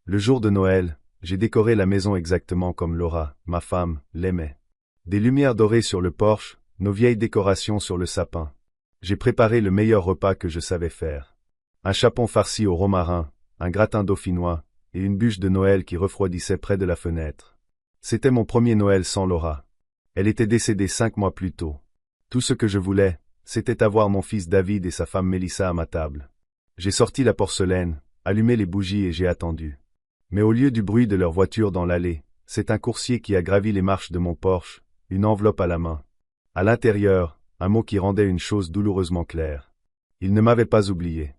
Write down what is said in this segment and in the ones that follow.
Le jour de Noël, j'ai décoré la maison exactement comme Laura, ma femme, l'aimait. Des lumières dorées sur le porche, nos vieilles décorations sur le sapin. J'ai préparé le meilleur repas que je savais faire. Un chapon farci au romarin, un gratin dauphinois, et une bûche de Noël qui refroidissait près de la fenêtre. C'était mon premier Noël sans Laura. Elle était décédée 5 mois plus tôt. Tout ce que je voulais, c'était avoir mon fils David et sa femme Mélissa à ma table. J'ai sorti la porcelaine, allumé les bougies et j'ai attendu. Mais au lieu du bruit de leur voiture dans l'allée, c'est un coursier qui a gravi les marches de mon Porsche, une enveloppe à la main. À l'intérieur, un mot qui rendait une chose douloureusement claire. Ils ne m'avaient pas oublié.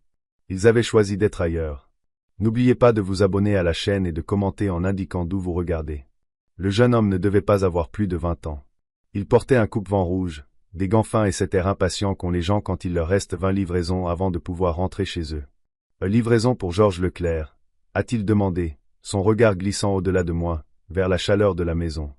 Ils avaient choisi d'être ailleurs. N'oubliez pas de vous abonner à la chaîne et de commenter en indiquant d'où vous regardez. Le jeune homme ne devait pas avoir plus de 20 ans. Il portait un coupe-vent rouge, des gants fins et cet air impatient qu'ont les gens quand il leur reste 20 livraisons avant de pouvoir rentrer chez eux. Une livraison pour Georges Leclerc, a-t-il demandé, son regard glissant au-delà de moi, vers la chaleur de la maison.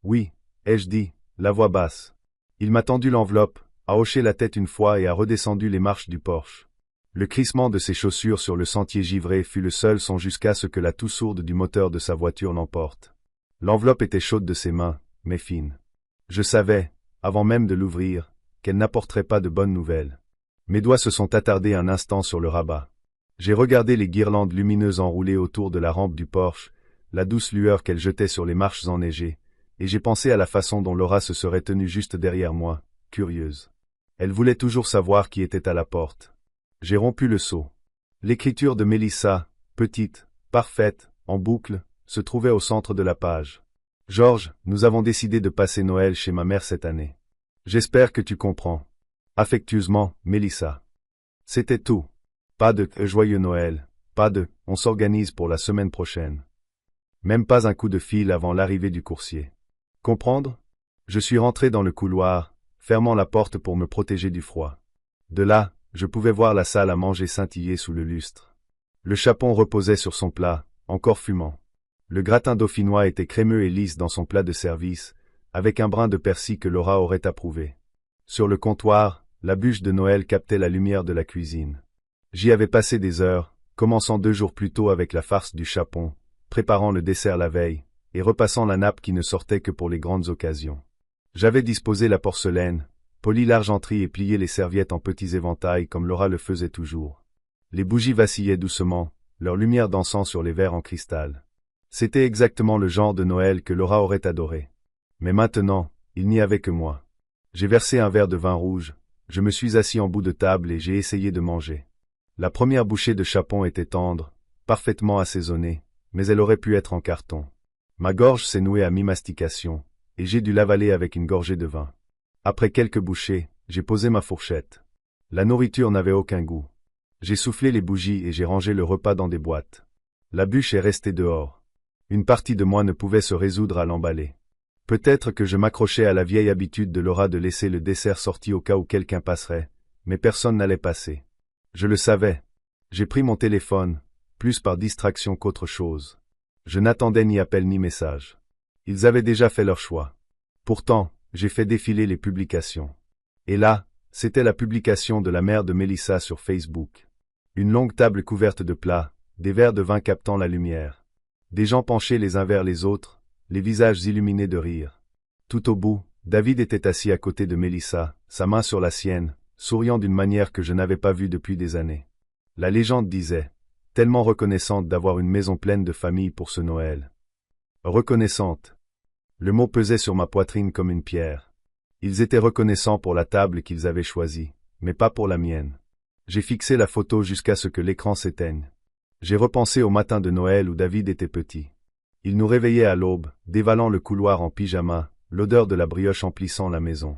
Oui, ai-je dit, la voix basse. Il m'a tendu l'enveloppe, a hoché la tête une fois et a redescendu les marches du Porsche. Le crissement de ses chaussures sur le sentier givré fut le seul son jusqu'à ce que la toux sourde du moteur de sa voiture l'emporte. L'enveloppe était chaude de ses mains, mais fine. Je savais, avant même de l'ouvrir, qu'elle n'apporterait pas de bonnes nouvelles. Mes doigts se sont attardés un instant sur le rabat. J'ai regardé les guirlandes lumineuses enroulées autour de la rampe du Porsche, la douce lueur qu'elles jetaient sur les marches enneigées, et j'ai pensé à la façon dont Laura se serait tenue juste derrière moi, curieuse. Elle voulait toujours savoir qui était à la porte. J'ai rompu le seau. L'écriture de Mélissa, petite, parfaite, en boucle, se trouvait au centre de la page. Georges, nous avons décidé de passer Noël chez ma mère cette année. J'espère que tu comprends. Affectueusement, Mélissa. C'était tout. Pas de « joyeux Noël », pas de « on s'organise pour la semaine prochaine ». Même pas un coup de fil avant l'arrivée du coursier. Comprendre? Je suis rentré dans le couloir, fermant la porte pour me protéger du froid. De là, je pouvais voir la salle à manger scintiller sous le lustre. Le chapon reposait sur son plat, encore fumant. Le gratin dauphinois était crémeux et lisse dans son plat de service, avec un brin de persil que Laura aurait approuvé. Sur le comptoir, la bûche de Noël captait la lumière de la cuisine. J'y avais passé des heures, commençant 2 jours plus tôt avec la farce du chapon, préparant le dessert la veille, et repassant la nappe qui ne sortait que pour les grandes occasions. J'avais disposé la porcelaine, poli l'argenterie et plié les serviettes en petits éventails comme Laura le faisait toujours. Les bougies vacillaient doucement, leur lumière dansant sur les verres en cristal. C'était exactement le genre de Noël que Laura aurait adoré. Mais maintenant, il n'y avait que moi. J'ai versé un verre de vin rouge, je me suis assis en bout de table et j'ai essayé de manger. La première bouchée de chapon était tendre, parfaitement assaisonnée, mais elle aurait pu être en carton. Ma gorge s'est nouée à mi-mastication, et j'ai dû l'avaler avec une gorgée de vin. Après quelques bouchées, j'ai posé ma fourchette. La nourriture n'avait aucun goût. J'ai soufflé les bougies et j'ai rangé le repas dans des boîtes. La bûche est restée dehors. Une partie de moi ne pouvait se résoudre à l'emballer. Peut-être que je m'accrochais à la vieille habitude de Laura de laisser le dessert sorti au cas où quelqu'un passerait, mais personne n'allait passer. Je le savais. J'ai pris mon téléphone, plus par distraction qu'autre chose. Je n'attendais ni appel ni message. Ils avaient déjà fait leur choix. Pourtant, j'ai fait défiler les publications. Et là, c'était la publication de la mère de Mélissa sur Facebook. Une longue table couverte de plats, des verres de vin captant la lumière. Des gens penchés les uns vers les autres, les visages illuminés de rire. Tout au bout, David était assis à côté de Mélissa, sa main sur la sienne, souriant d'une manière que je n'avais pas vue depuis des années. La légende disait, tellement reconnaissante d'avoir une maison pleine de famille pour ce Noël. Reconnaissante. Le mot pesait sur ma poitrine comme une pierre. Ils étaient reconnaissants pour la table qu'ils avaient choisie, mais pas pour la mienne. J'ai fixé la photo jusqu'à ce que l'écran s'éteigne. J'ai repensé au matin de Noël où David était petit. Il nous réveillait à l'aube, dévalant le couloir en pyjama, l'odeur de la brioche emplissant la maison.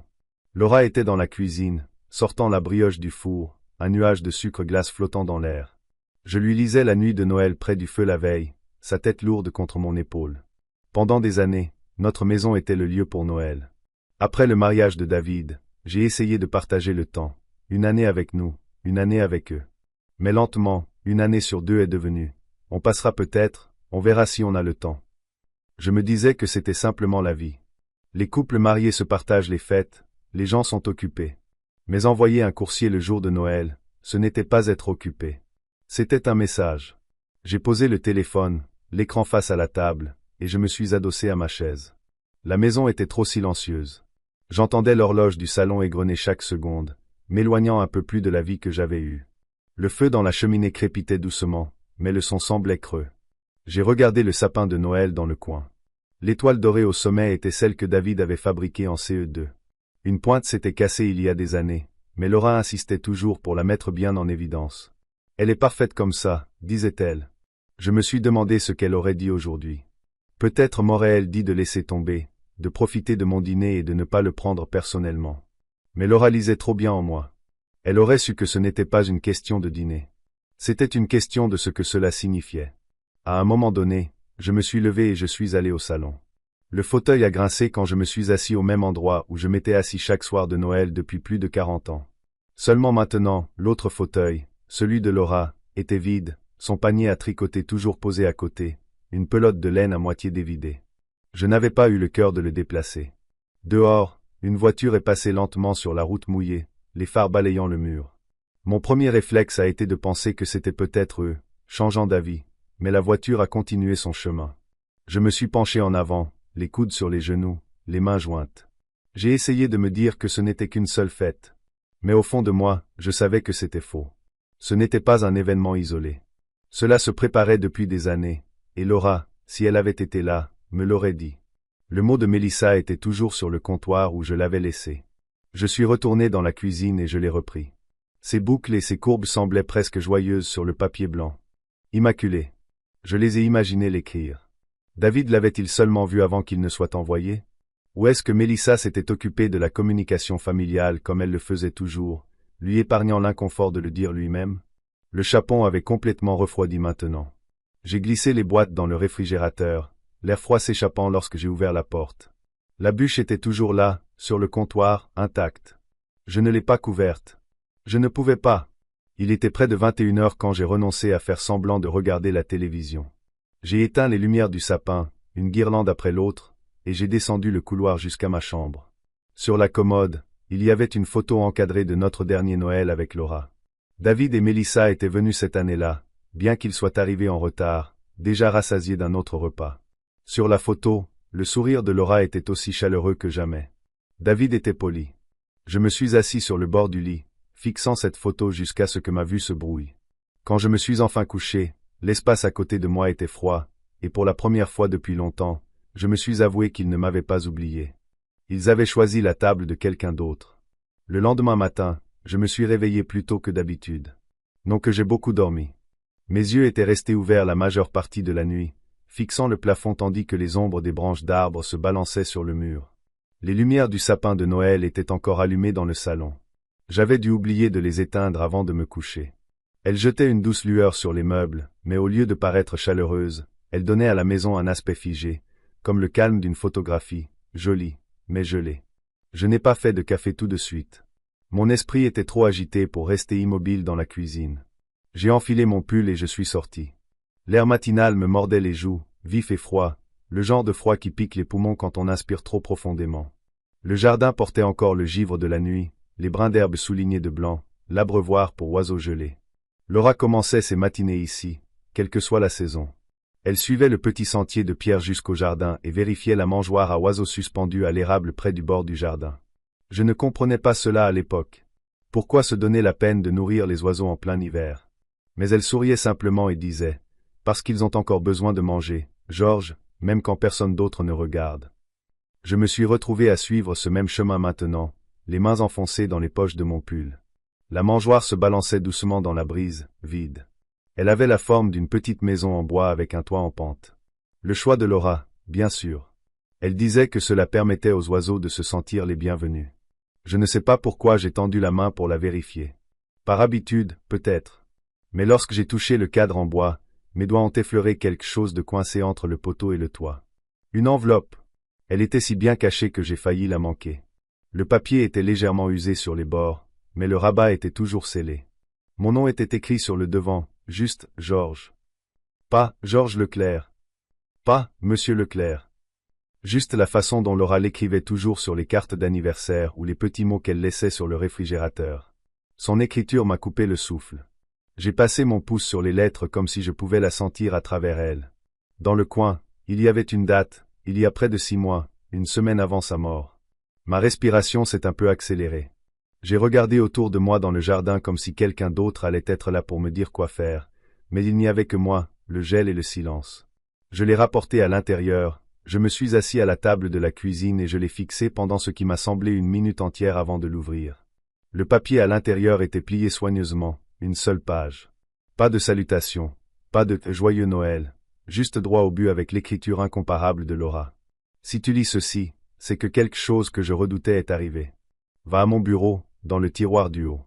Laura était dans la cuisine, sortant la brioche du four, un nuage de sucre glace flottant dans l'air. Je lui lisais la nuit de Noël près du feu la veille, sa tête lourde contre mon épaule. Pendant des années, notre maison était le lieu pour Noël. Après le mariage de David, j'ai essayé de partager le temps, une année avec nous, une année avec eux. Mais lentement, une année sur 2 est devenue. On passera peut-être, on verra si on a le temps. Je me disais que c'était simplement la vie. Les couples mariés se partagent les fêtes, les gens sont occupés. Mais envoyer un coursier le jour de Noël, ce n'était pas être occupé. C'était un message. J'ai posé le téléphone, l'écran face à la table, et je me suis adossé à ma chaise. La maison était trop silencieuse. J'entendais l'horloge du salon égrener chaque seconde, m'éloignant un peu plus de la vie que j'avais eue. Le feu dans la cheminée crépitait doucement, mais le son semblait creux. J'ai regardé le sapin de Noël dans le coin. L'étoile dorée au sommet était celle que David avait fabriquée en CE2. Une pointe s'était cassée il y a des années, mais Laura insistait toujours pour la mettre bien en évidence. Elle est parfaite comme ça, disait-elle. Je me suis demandé ce qu'elle aurait dit aujourd'hui. Peut-être m'aurait-elle dit de laisser tomber, de profiter de mon dîner et de ne pas le prendre personnellement. Mais Laura lisait trop bien en moi. Elle aurait su que ce n'était pas une question de dîner. C'était une question de ce que cela signifiait. À un moment donné, je me suis levé et je suis allé au salon. Le fauteuil a grincé quand je me suis assis au même endroit où je m'étais assis chaque soir de Noël depuis plus de 40 ans. Seulement maintenant, l'autre fauteuil, celui de Laura, était vide, son panier à tricoter toujours posé à côté, une pelote de laine à moitié dévidée. Je n'avais pas eu le cœur de le déplacer. Dehors, une voiture est passée lentement sur la route mouillée, les phares balayant le mur. Mon premier réflexe a été de penser que c'était peut-être eux, changeant d'avis, mais la voiture a continué son chemin. Je me suis penché en avant, les coudes sur les genoux, les mains jointes. J'ai essayé de me dire que ce n'était qu'une seule fête. Mais au fond de moi, je savais que c'était faux. Ce n'était pas un événement isolé. Cela se préparait depuis des années, et Laura, si elle avait été là, me l'aurait dit. Le mot de Mélissa était toujours sur le comptoir où je l'avais laissé. Je suis retourné dans la cuisine et je l'ai repris. Ses boucles et ses courbes semblaient presque joyeuses sur le papier blanc. Immaculé. Je les ai imaginées l'écrire. David l'avait-il seulement vu avant qu'il ne soit envoyé? Ou est-ce que Mélissa s'était occupée de la communication familiale comme elle le faisait toujours, lui épargnant l'inconfort de le dire lui-même? Le chapon avait complètement refroidi maintenant. J'ai glissé les boîtes dans le réfrigérateur, l'air froid s'échappant lorsque j'ai ouvert la porte. La bûche était toujours là, sur le comptoir, intacte. Je ne l'ai pas couverte. Je ne pouvais pas. Il était près de 21 heures quand j'ai renoncé à faire semblant de regarder la télévision. J'ai éteint les lumières du sapin, une guirlande après l'autre, et j'ai descendu le couloir jusqu'à ma chambre. Sur la commode, il y avait une photo encadrée de notre dernier Noël avec Laura. David et Mélissa étaient venus cette année-là, bien qu'ils soient arrivés en retard, déjà rassasiés d'un autre repas. Sur la photo, le sourire de Laura était aussi chaleureux que jamais. David était poli. Je me suis assis sur le bord du lit, fixant cette photo jusqu'à ce que ma vue se brouille. Quand je me suis enfin couché, l'espace à côté de moi était froid, et pour la première fois depuis longtemps, je me suis avoué qu'ils ne m'avaient pas oublié. Ils avaient choisi la table de quelqu'un d'autre. Le lendemain matin, je me suis réveillé plus tôt que d'habitude. Non que j'ai beaucoup dormi. Mes yeux étaient restés ouverts la majeure partie de la nuit, fixant le plafond tandis que les ombres des branches d'arbres se balançaient sur le mur. Les lumières du sapin de Noël étaient encore allumées dans le salon. J'avais dû oublier de les éteindre avant de me coucher. Elles jetaient une douce lueur sur les meubles, mais au lieu de paraître chaleureuses, elles donnaient à la maison un aspect figé, comme le calme d'une photographie, jolie, mais gelée. Je n'ai pas fait de café tout de suite. Mon esprit était trop agité pour rester immobile dans la cuisine. J'ai enfilé mon pull et je suis sorti. L'air matinal me mordait les joues, vif et froid, le genre de froid qui pique les poumons quand on inspire trop profondément. Le jardin portait encore le givre de la nuit, les brins d'herbe soulignés de blanc, l'abreuvoir pour oiseaux gelés. Laura commençait ses matinées ici, quelle que soit la saison. Elle suivait le petit sentier de pierre jusqu'au jardin et vérifiait la mangeoire à oiseaux suspendue à l'érable près du bord du jardin. Je ne comprenais pas cela à l'époque. Pourquoi se donner la peine de nourrir les oiseaux en plein hiver? Mais elle souriait simplement et disait, « Parce qu'ils ont encore besoin de manger, Georges, même quand personne d'autre ne regarde. » Je me suis retrouvé à suivre ce même chemin maintenant, les mains enfoncées dans les poches de mon pull. La mangeoire se balançait doucement dans la brise, vide. Elle avait la forme d'une petite maison en bois avec un toit en pente. Le choix de Laura, bien sûr. Elle disait que cela permettait aux oiseaux de se sentir les bienvenus. Je ne sais pas pourquoi j'ai tendu la main pour la vérifier. Par habitude, peut-être. Mais lorsque j'ai touché le cadre en bois, mes doigts ont effleuré quelque chose de coincé entre le poteau et le toit. Une enveloppe. Elle était si bien cachée que j'ai failli la manquer. Le papier était légèrement usé sur les bords, mais le rabat était toujours scellé. Mon nom était écrit sur le devant, juste Georges. Pas Georges Leclerc. Pas Monsieur Leclerc. Juste la façon dont Laura l'écrivait toujours sur les cartes d'anniversaire ou les petits mots qu'elle laissait sur le réfrigérateur. Son écriture m'a coupé le souffle. J'ai passé mon pouce sur les lettres comme si je pouvais la sentir à travers elles. Dans le coin, il y avait une date, il y a près de 6 mois, une semaine avant sa mort. Ma respiration s'est un peu accélérée. J'ai regardé autour de moi dans le jardin comme si quelqu'un d'autre allait être là pour me dire quoi faire, mais il n'y avait que moi, le gel et le silence. Je l'ai rapporté à l'intérieur, je me suis assis à la table de la cuisine et je l'ai fixé pendant ce qui m'a semblé une minute entière avant de l'ouvrir. Le papier à l'intérieur était plié soigneusement, une seule page. Pas de salutation, pas de « Joyeux Noël », juste droit au but avec l'écriture incomparable de Laura. Si tu lis ceci, c'est que quelque chose que je redoutais est arrivé. Va à mon bureau, dans le tiroir du haut.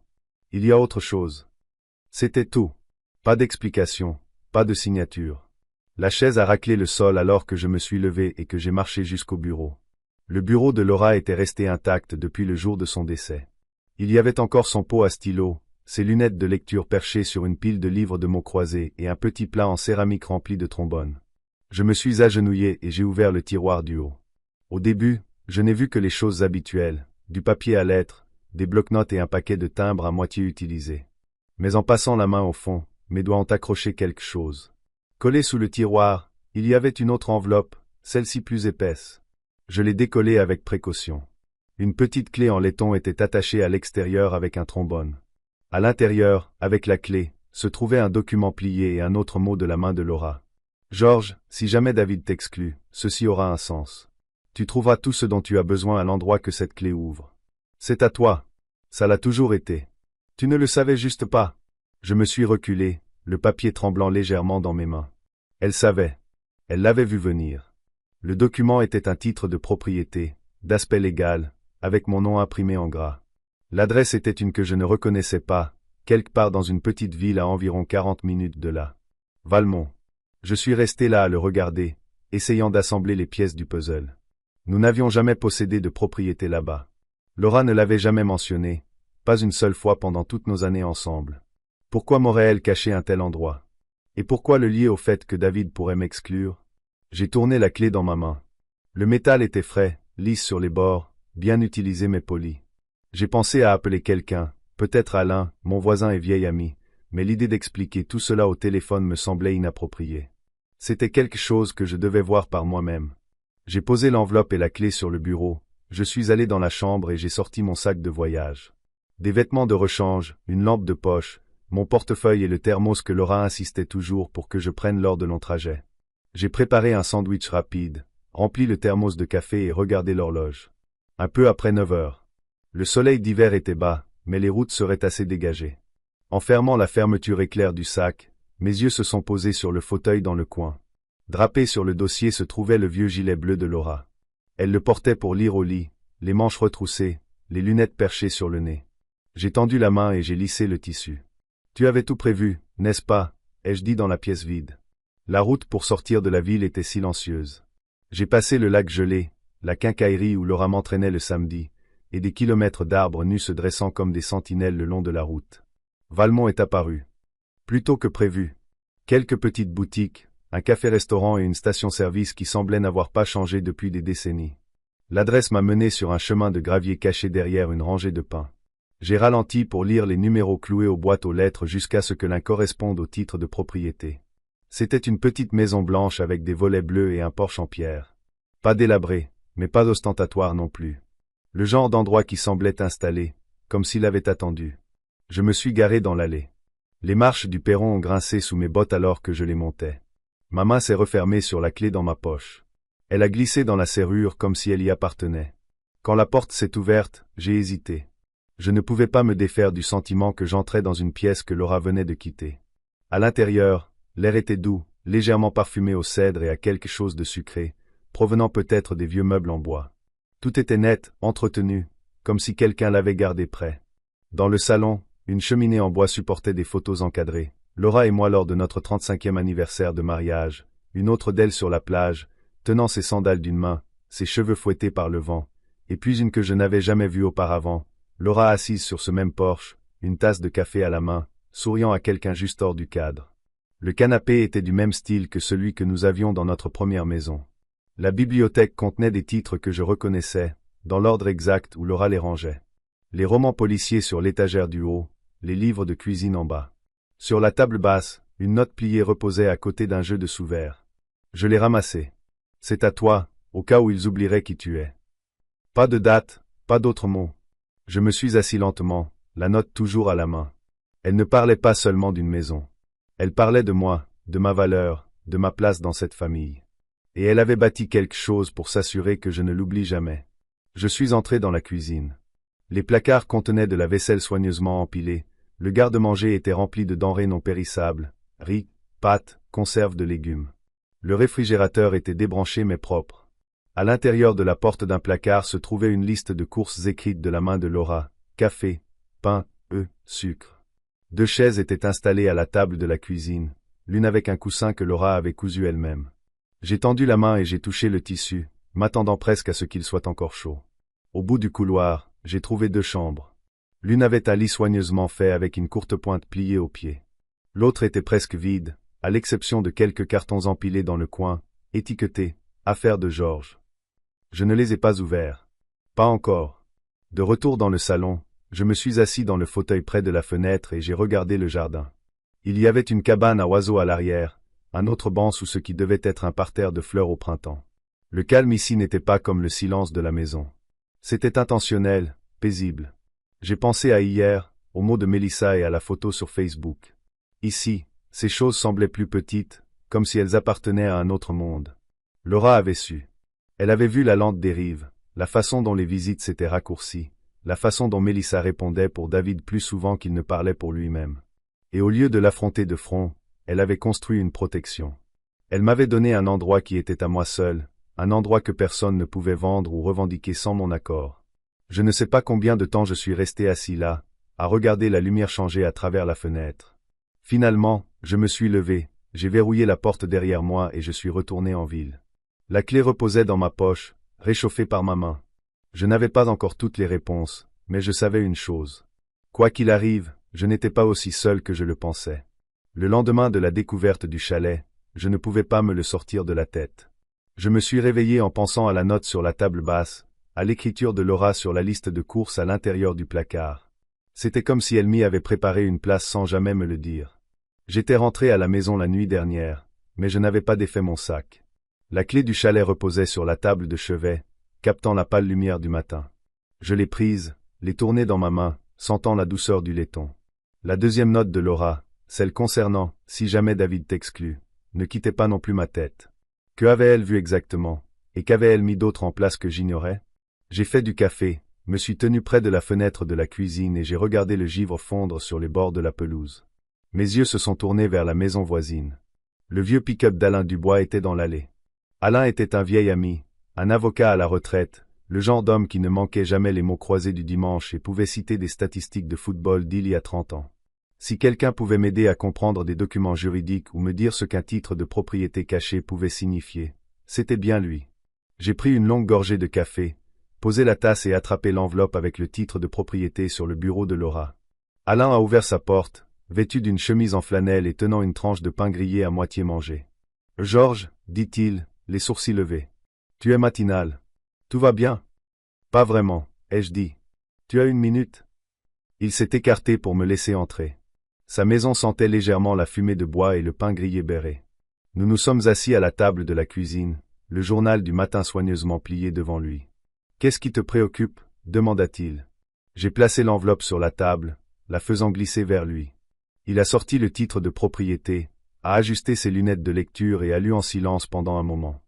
Il y a autre chose. C'était tout. Pas d'explication, pas de signature. La chaise a raclé le sol alors que je me suis levé et que j'ai marché jusqu'au bureau. Le bureau de Laura était resté intact depuis le jour de son décès. Il y avait encore son pot à stylo, ses lunettes de lecture perchées sur une pile de livres de mots croisés et un petit plat en céramique rempli de trombones. Je me suis agenouillé et j'ai ouvert le tiroir du haut. Au début, je n'ai vu que les choses habituelles, du papier à lettres, des bloc-notes et un paquet de timbres à moitié utilisés. Mais en passant la main au fond, mes doigts ont accroché quelque chose. Collé sous le tiroir, il y avait une autre enveloppe, celle-ci plus épaisse. Je l'ai décollée avec précaution. Une petite clé en laiton était attachée à l'extérieur avec un trombone. À l'intérieur, avec la clé, se trouvait un document plié et un autre mot de la main de Laura. Georges, si jamais David t'exclut, ceci aura un sens. Tu trouveras tout ce dont tu as besoin à l'endroit que cette clé ouvre. C'est à toi. Ça l'a toujours été. Tu ne le savais juste pas. Je me suis reculé, le papier tremblant légèrement dans mes mains. Elle savait. Elle l'avait vu venir. Le document était un titre de propriété, d'aspect légal, avec mon nom imprimé en gras. L'adresse était une que je ne reconnaissais pas, quelque part dans une petite ville à environ 40 minutes de là. Valmont. Je suis resté là à le regarder, essayant d'assembler les pièces du puzzle. Nous n'avions jamais possédé de propriété là-bas. Laura ne l'avait jamais mentionné, pas une seule fois pendant toutes nos années ensemble. Pourquoi m'aurait-elle caché un tel endroit? Et pourquoi le lier au fait que David pourrait m'exclure? J'ai tourné la clé dans ma main. Le métal était frais, lisse sur les bords, bien utilisé mais poli. J'ai pensé à appeler quelqu'un, peut-être Alain, mon voisin et vieil ami, mais l'idée d'expliquer tout cela au téléphone me semblait inappropriée. C'était quelque chose que je devais voir par moi-même. J'ai posé l'enveloppe et la clé sur le bureau, je suis allé dans la chambre et j'ai sorti mon sac de voyage. Des vêtements de rechange, une lampe de poche, mon portefeuille et le thermos que Laura insistait toujours pour que je prenne lors de longs trajets. J'ai préparé un sandwich rapide, rempli le thermos de café et regardé l'horloge. Un peu après 9 heures. Le soleil d'hiver était bas, mais les routes seraient assez dégagées. En fermant la fermeture éclair du sac, mes yeux se sont posés sur le fauteuil dans le coin. Drapé sur le dossier se trouvait le vieux gilet bleu de Laura. Elle le portait pour lire au lit, les manches retroussées, les lunettes perchées sur le nez. J'ai tendu la main et j'ai lissé le tissu. Tu avais tout prévu, n'est-ce pas? Ai-je dit dans la pièce vide. La route pour sortir de la ville était silencieuse. J'ai passé le lac gelé, la quincaillerie où Laura m'entraînait le samedi, et des kilomètres d'arbres nus se dressant comme des sentinelles le long de la route. Valmont est apparu. Plus tôt que prévu. Quelques petites boutiques, un café-restaurant et une station-service qui semblaient n'avoir pas changé depuis des décennies. L'adresse m'a mené sur un chemin de gravier caché derrière une rangée de pins. J'ai ralenti pour lire les numéros cloués aux boîtes aux lettres jusqu'à ce que l'un corresponde au titre de propriété. C'était une petite maison blanche avec des volets bleus et un porche en pierre. Pas délabré, mais pas ostentatoire non plus. Le genre d'endroit qui semblait installé, comme s'il avait attendu. Je me suis garé dans l'allée. Les marches du perron ont grincé sous mes bottes alors que je les montais. Ma main s'est refermée sur la clé dans ma poche. Elle a glissé dans la serrure comme si elle y appartenait. Quand la porte s'est ouverte, j'ai hésité. Je ne pouvais pas me défaire du sentiment que j'entrais dans une pièce que Laura venait de quitter. À l'intérieur, l'air était doux, légèrement parfumé au cèdre et à quelque chose de sucré, provenant peut-être des vieux meubles en bois. Tout était net, entretenu, comme si quelqu'un l'avait gardé prêt. Dans le salon, une cheminée en bois supportait des photos encadrées. Laura et moi lors de notre 35e anniversaire de mariage, une autre d'elle sur la plage, tenant ses sandales d'une main, ses cheveux fouettés par le vent, et puis une que je n'avais jamais vue auparavant, Laura assise sur ce même porche, une tasse de café à la main, souriant à quelqu'un juste hors du cadre. Le canapé était du même style que celui que nous avions dans notre première maison. La bibliothèque contenait des titres que je reconnaissais, dans l'ordre exact où Laura les rangeait. Les romans policiers sur l'étagère du haut, les livres de cuisine en bas. Sur la table basse, une note pliée reposait à côté d'un jeu de sous-verre. Je l'ai ramassé. C'est à toi, au cas où ils oublieraient qui tu es. Pas de date, pas d'autres mots. Je me suis assis lentement, la note toujours à la main. Elle ne parlait pas seulement d'une maison. Elle parlait de moi, de ma valeur, de ma place dans cette famille. Et elle avait bâti quelque chose pour s'assurer que je ne l'oublie jamais. Je suis entré dans la cuisine. Les placards contenaient de la vaisselle soigneusement empilée, le garde-manger était rempli de denrées non périssables, riz, pâtes, conserves de légumes. Le réfrigérateur était débranché mais propre. À l'intérieur de la porte d'un placard se trouvait une liste de courses écrites de la main de Laura, café, pain, œufs, sucre. 2 chaises étaient installées à la table de la cuisine, l'une avec un coussin que Laura avait cousu elle-même. J'ai tendu la main et j'ai touché le tissu, m'attendant presque à ce qu'il soit encore chaud. Au bout du couloir, j'ai trouvé 2 chambres. L'une avait un lit soigneusement fait avec une courte pointe pliée au pied. L'autre était presque vide, à l'exception de quelques cartons empilés dans le coin, étiquetés « Affaire de Georges ». Je ne les ai pas ouverts. Pas encore. De retour dans le salon, je me suis assis dans le fauteuil près de la fenêtre et j'ai regardé le jardin. Il y avait une cabane à oiseaux à l'arrière, un autre banc sous ce qui devait être un parterre de fleurs au printemps. Le calme ici n'était pas comme le silence de la maison. C'était intentionnel, paisible. J'ai pensé à hier, aux mots de Mélissa et à la photo sur Facebook. Ici, ces choses semblaient plus petites, comme si elles appartenaient à un autre monde. Laura avait su. Elle avait vu la lente dérive, la façon dont les visites s'étaient raccourcies, la façon dont Mélissa répondait pour David plus souvent qu'il ne parlait pour lui-même. Et au lieu de l'affronter de front, elle avait construit une protection. Elle m'avait donné un endroit qui était à moi seul, un endroit que personne ne pouvait vendre ou revendiquer sans mon accord. Je ne sais pas combien de temps je suis resté assis là, à regarder la lumière changer à travers la fenêtre. Finalement, je me suis levé, j'ai verrouillé la porte derrière moi et je suis retourné en ville. La clé reposait dans ma poche, réchauffée par ma main. Je n'avais pas encore toutes les réponses, mais je savais une chose. Quoi qu'il arrive, je n'étais pas aussi seul que je le pensais. Le lendemain de la découverte du chalet, je ne pouvais pas me le sortir de la tête. Je me suis réveillé en pensant à la note sur la table basse, à l'écriture de Laura sur la liste de courses à l'intérieur du placard. C'était comme si elle m'y avait préparé une place sans jamais me le dire. J'étais rentré à la maison la nuit dernière, mais je n'avais pas défait mon sac. La clé du chalet reposait sur la table de chevet, captant la pâle lumière du matin. Je l'ai prise, l'ai tournée dans ma main, sentant la douceur du laiton. La deuxième note de Laura, celle concernant « Si jamais David t'exclut », ne quittait pas non plus ma tête. Que avait-elle vu exactement, et qu'avait-elle mis d'autre en place que j'ignorais? J'ai fait du café, me suis tenu près de la fenêtre de la cuisine et j'ai regardé le givre fondre sur les bords de la pelouse. Mes yeux se sont tournés vers la maison voisine. Le vieux pick-up d'Alain Dubois était dans l'allée. Alain était un vieil ami, un avocat à la retraite, le genre d'homme qui ne manquait jamais les mots croisés du dimanche et pouvait citer des statistiques de football d'il y a 30 ans. Si quelqu'un pouvait m'aider à comprendre des documents juridiques ou me dire ce qu'un titre de propriété caché pouvait signifier, c'était bien lui. J'ai pris une longue gorgée de café, posé la tasse et attrapé l'enveloppe avec le titre de propriété sur le bureau de Laura. Alain a ouvert sa porte, vêtu d'une chemise en flanelle et tenant une tranche de pain grillé à moitié mangé. « Georges, dit-il, les sourcils levés. Tu es matinal. Tout va bien? » Pas vraiment, ai-je dit. Tu as une minute? Il s'est écarté pour me laisser entrer. Sa maison sentait légèrement la fumée de bois et le pain grillé beurré. Nous nous sommes assis à la table de la cuisine, le journal du matin soigneusement plié devant lui. « Qu'est-ce qui te préoccupe? » demanda-t-il. J'ai placé l'enveloppe sur la table, la faisant glisser vers lui. Il a sorti le titre de propriété, a ajusté ses lunettes de lecture et a lu en silence pendant un moment.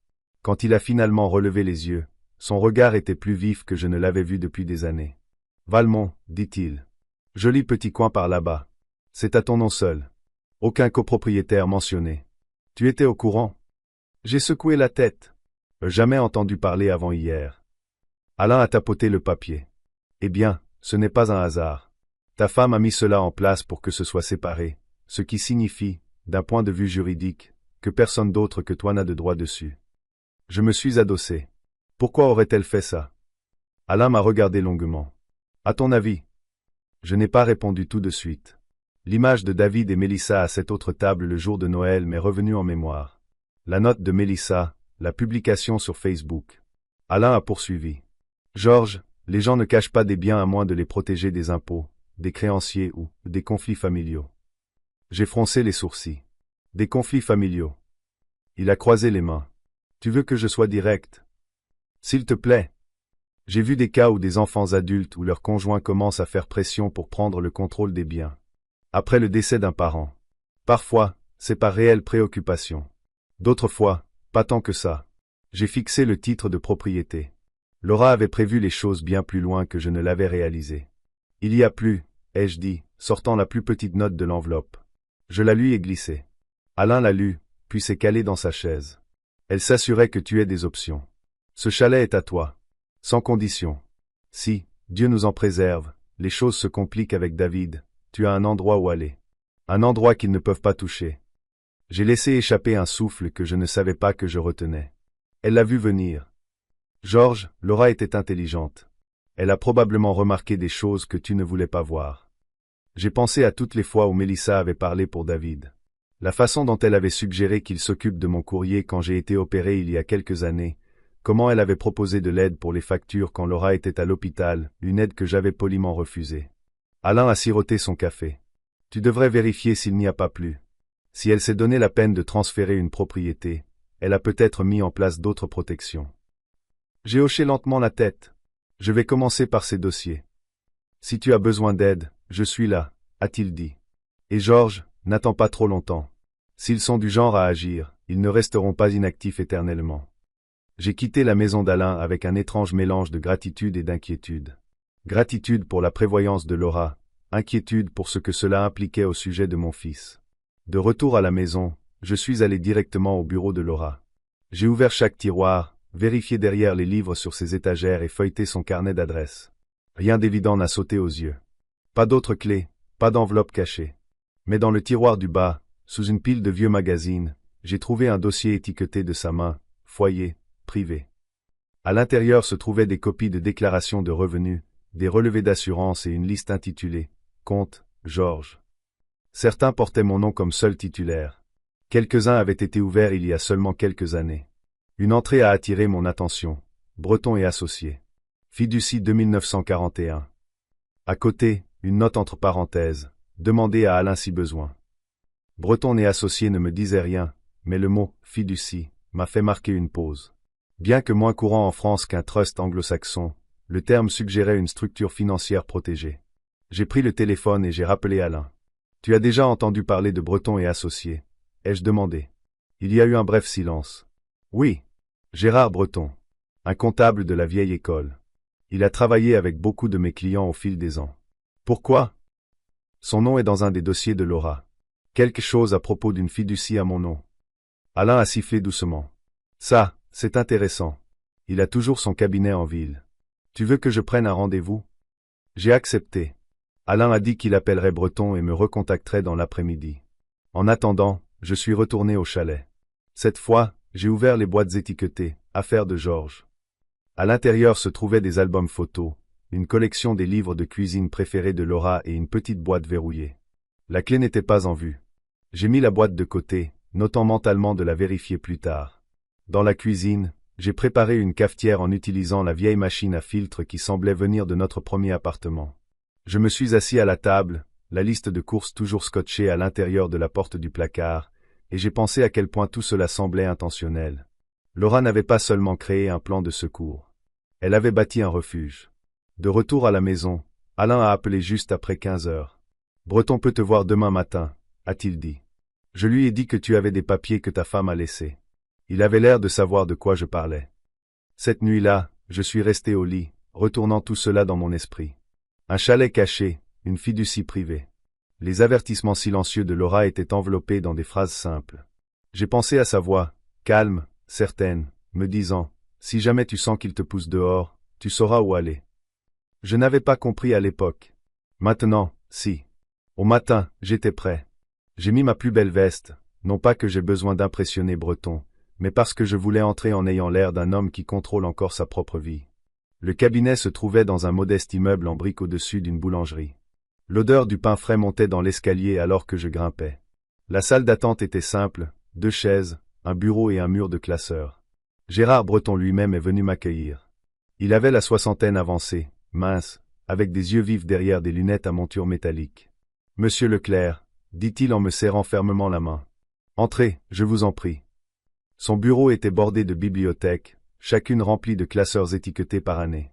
Quand il a finalement relevé les yeux, son regard était plus vif que je ne l'avais vu depuis des années. « Valmont, dit-il. Joli petit coin par là-bas. C'est à ton nom seul. Aucun copropriétaire mentionné. Tu étais au courant? » J'ai secoué la tête. Jamais entendu parler avant hier. Alain a tapoté le papier. Eh bien, ce n'est pas un hasard. Ta femme a mis cela en place pour que ce soit séparé, ce qui signifie, d'un point de vue juridique, que personne d'autre que toi n'a de droit dessus. Je me suis adossé. Pourquoi aurait-elle fait ça? Alain m'a regardé longuement. À ton avis? Je n'ai pas répondu tout de suite. L'image de David et Mélissa à cette autre table le jour de Noël m'est revenue en mémoire. La note de Mélissa, la publication sur Facebook. Alain a poursuivi. Georges, les gens ne cachent pas des biens à moins de les protéger des impôts, des créanciers ou des conflits familiaux. J'ai froncé les sourcils. Des conflits familiaux. Il a croisé les mains. Tu veux que je sois direct? S'il te plaît. J'ai vu des cas où des enfants adultes ou leurs conjoints commencent à faire pression pour prendre le contrôle des biens. Après le décès d'un parent. Parfois, c'est par réelle préoccupation. D'autres fois, pas tant que ça. J'ai fixé le titre de propriété. Laura avait prévu les choses bien plus loin que je ne l'avais réalisé. Il y a plus, ai-je dit, sortant la plus petite note de l'enveloppe. Je la lui ai glissée. Alain l'a lue, puis s'est calé dans sa chaise. Elle s'assurait que tu aies des options. Ce chalet est à toi. Sans condition. Si, Dieu nous en préserve, les choses se compliquent avec David, tu as un endroit où aller. Un endroit qu'ils ne peuvent pas toucher. J'ai laissé échapper un souffle que je ne savais pas que je retenais. Elle l'a vu venir. Georges, Laura était intelligente. Elle a probablement remarqué des choses que tu ne voulais pas voir. J'ai pensé à toutes les fois où Mélissa avait parlé pour David. La façon dont elle avait suggéré qu'il s'occupe de mon courrier quand j'ai été opéré il y a quelques années, comment elle avait proposé de l'aide pour les factures quand Laura était à l'hôpital, une aide que j'avais poliment refusée. Alain a siroté son café. Tu devrais vérifier s'il n'y a pas plus. Si elle s'est donné la peine de transférer une propriété, elle a peut-être mis en place d'autres protections. J'ai hoché lentement la tête. Je vais commencer par ces dossiers. Si tu as besoin d'aide, je suis là, a-t-il dit. Et Georges, n'attends pas trop longtemps. S'ils sont du genre à agir, ils ne resteront pas inactifs éternellement. J'ai quitté la maison d'Alain avec un étrange mélange de gratitude et d'inquiétude. Gratitude pour la prévoyance de Laura, inquiétude pour ce que cela impliquait au sujet de mon fils. De retour à la maison, je suis allé directement au bureau de Laura. J'ai ouvert chaque tiroir, vérifié derrière les livres sur ses étagères et feuilleté son carnet d'adresses. Rien d'évident n'a sauté aux yeux. Pas d'autres clés, pas d'enveloppe cachée. Mais dans le tiroir du bas, sous une pile de vieux magazines, j'ai trouvé un dossier étiqueté de sa main, foyer, privé. À l'intérieur se trouvaient des copies de déclarations de revenus, des relevés d'assurance et une liste intitulée « Compte, Georges ». Certains portaient mon nom comme seul titulaire. Quelques-uns avaient été ouverts il y a seulement quelques années. Une entrée a attiré mon attention. Breton et associés. Fiducie 2941. À côté, une note entre parenthèses. Demandez à Alain si besoin. Breton et associés ne me disait rien, mais le mot « fiducie » m'a fait marquer une pause. Bien que moins courant en France qu'un trust anglo-saxon, le terme suggérait une structure financière protégée. J'ai pris le téléphone et j'ai rappelé Alain. « Tu as déjà entendu parler de Breton et associés ?» ai-je demandé. Il y a eu un bref silence. « Oui. Gérard Breton. Un comptable de la vieille école. Il a travaillé avec beaucoup de mes clients au fil des ans. » Pourquoi? Son nom est dans un des dossiers de Laura. Quelque chose à propos d'une fiducie à mon nom. Alain a sifflé doucement. Ça, c'est intéressant. Il a toujours son cabinet en ville. Tu veux que je prenne un rendez-vous? J'ai accepté. Alain a dit qu'il appellerait Breton et me recontacterait dans l'après-midi. En attendant, je suis retourné au chalet. Cette fois, j'ai ouvert les boîtes étiquetées, affaires de Georges. À l'intérieur se trouvaient des albums photos, une collection des livres de cuisine préférés de Laura et une petite boîte verrouillée. La clé n'était pas en vue. J'ai mis la boîte de côté, notant mentalement de la vérifier plus tard. Dans la cuisine, j'ai préparé une cafetière en utilisant la vieille machine à filtre qui semblait venir de notre premier appartement. Je me suis assis à la table, la liste de courses toujours scotchée à l'intérieur de la porte du placard, et j'ai pensé à quel point tout cela semblait intentionnel. Laura n'avait pas seulement créé un plan de secours. Elle avait bâti un refuge. De retour à la maison, Alain a appelé juste après 15 heures. « Breton peut te voir demain matin », a-t-il dit. Je lui ai dit que tu avais des papiers que ta femme a laissés. Il avait l'air de savoir de quoi je parlais. Cette nuit-là, je suis resté au lit, retournant tout cela dans mon esprit. Un chalet caché, une fiducie privée. Les avertissements silencieux de Laura étaient enveloppés dans des phrases simples. J'ai pensé à sa voix, calme, certaine, me disant « Si jamais tu sens qu'il te pousse dehors, tu sauras où aller. » Je n'avais pas compris à l'époque. Maintenant, si. Au matin, j'étais prêt. J'ai mis ma plus belle veste, non pas que j'ai besoin d'impressionner Breton, mais parce que je voulais entrer en ayant l'air d'un homme qui contrôle encore sa propre vie. Le cabinet se trouvait dans un modeste immeuble en briques au-dessus d'une boulangerie. L'odeur du pain frais montait dans l'escalier alors que je grimpais. La salle d'attente était simple, 2 chaises, un bureau et un mur de classeur. Gérard Breton lui-même est venu m'accueillir. Il avait la soixantaine avancée, mince, avec des yeux vifs derrière des lunettes à monture métallique. « Monsieur Leclerc », dit-il en me serrant fermement la main. « Entrez, je vous en prie. » Son bureau était bordé de bibliothèques, chacune remplie de classeurs étiquetés par année.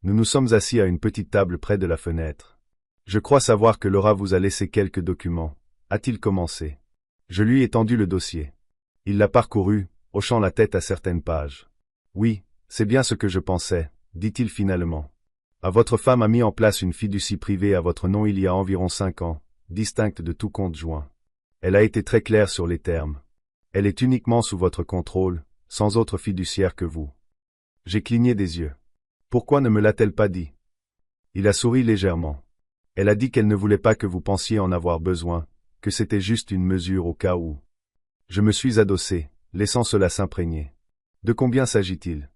Nous nous sommes assis à une petite table près de la fenêtre. Je crois savoir que Laura vous a laissé quelques documents, a-t-il commencé. Je lui ai tendu le dossier. Il l'a parcouru, hochant la tête à certaines pages. Oui, c'est bien ce que je pensais, dit-il finalement. Votre femme a mis en place une fiducie privée à votre nom il y a environ 5 ans, distincte de tout compte joint. Elle a été très claire sur les termes. Elle est uniquement sous votre contrôle, sans autre fiduciaire que vous. J'ai cligné des yeux. Pourquoi ne me l'a-t-elle pas dit? Il a souri légèrement. Elle a dit qu'elle ne voulait pas que vous pensiez en avoir besoin, que c'était juste une mesure au cas où. Je me suis adossé, laissant cela s'imprégner. De combien s'agit-il?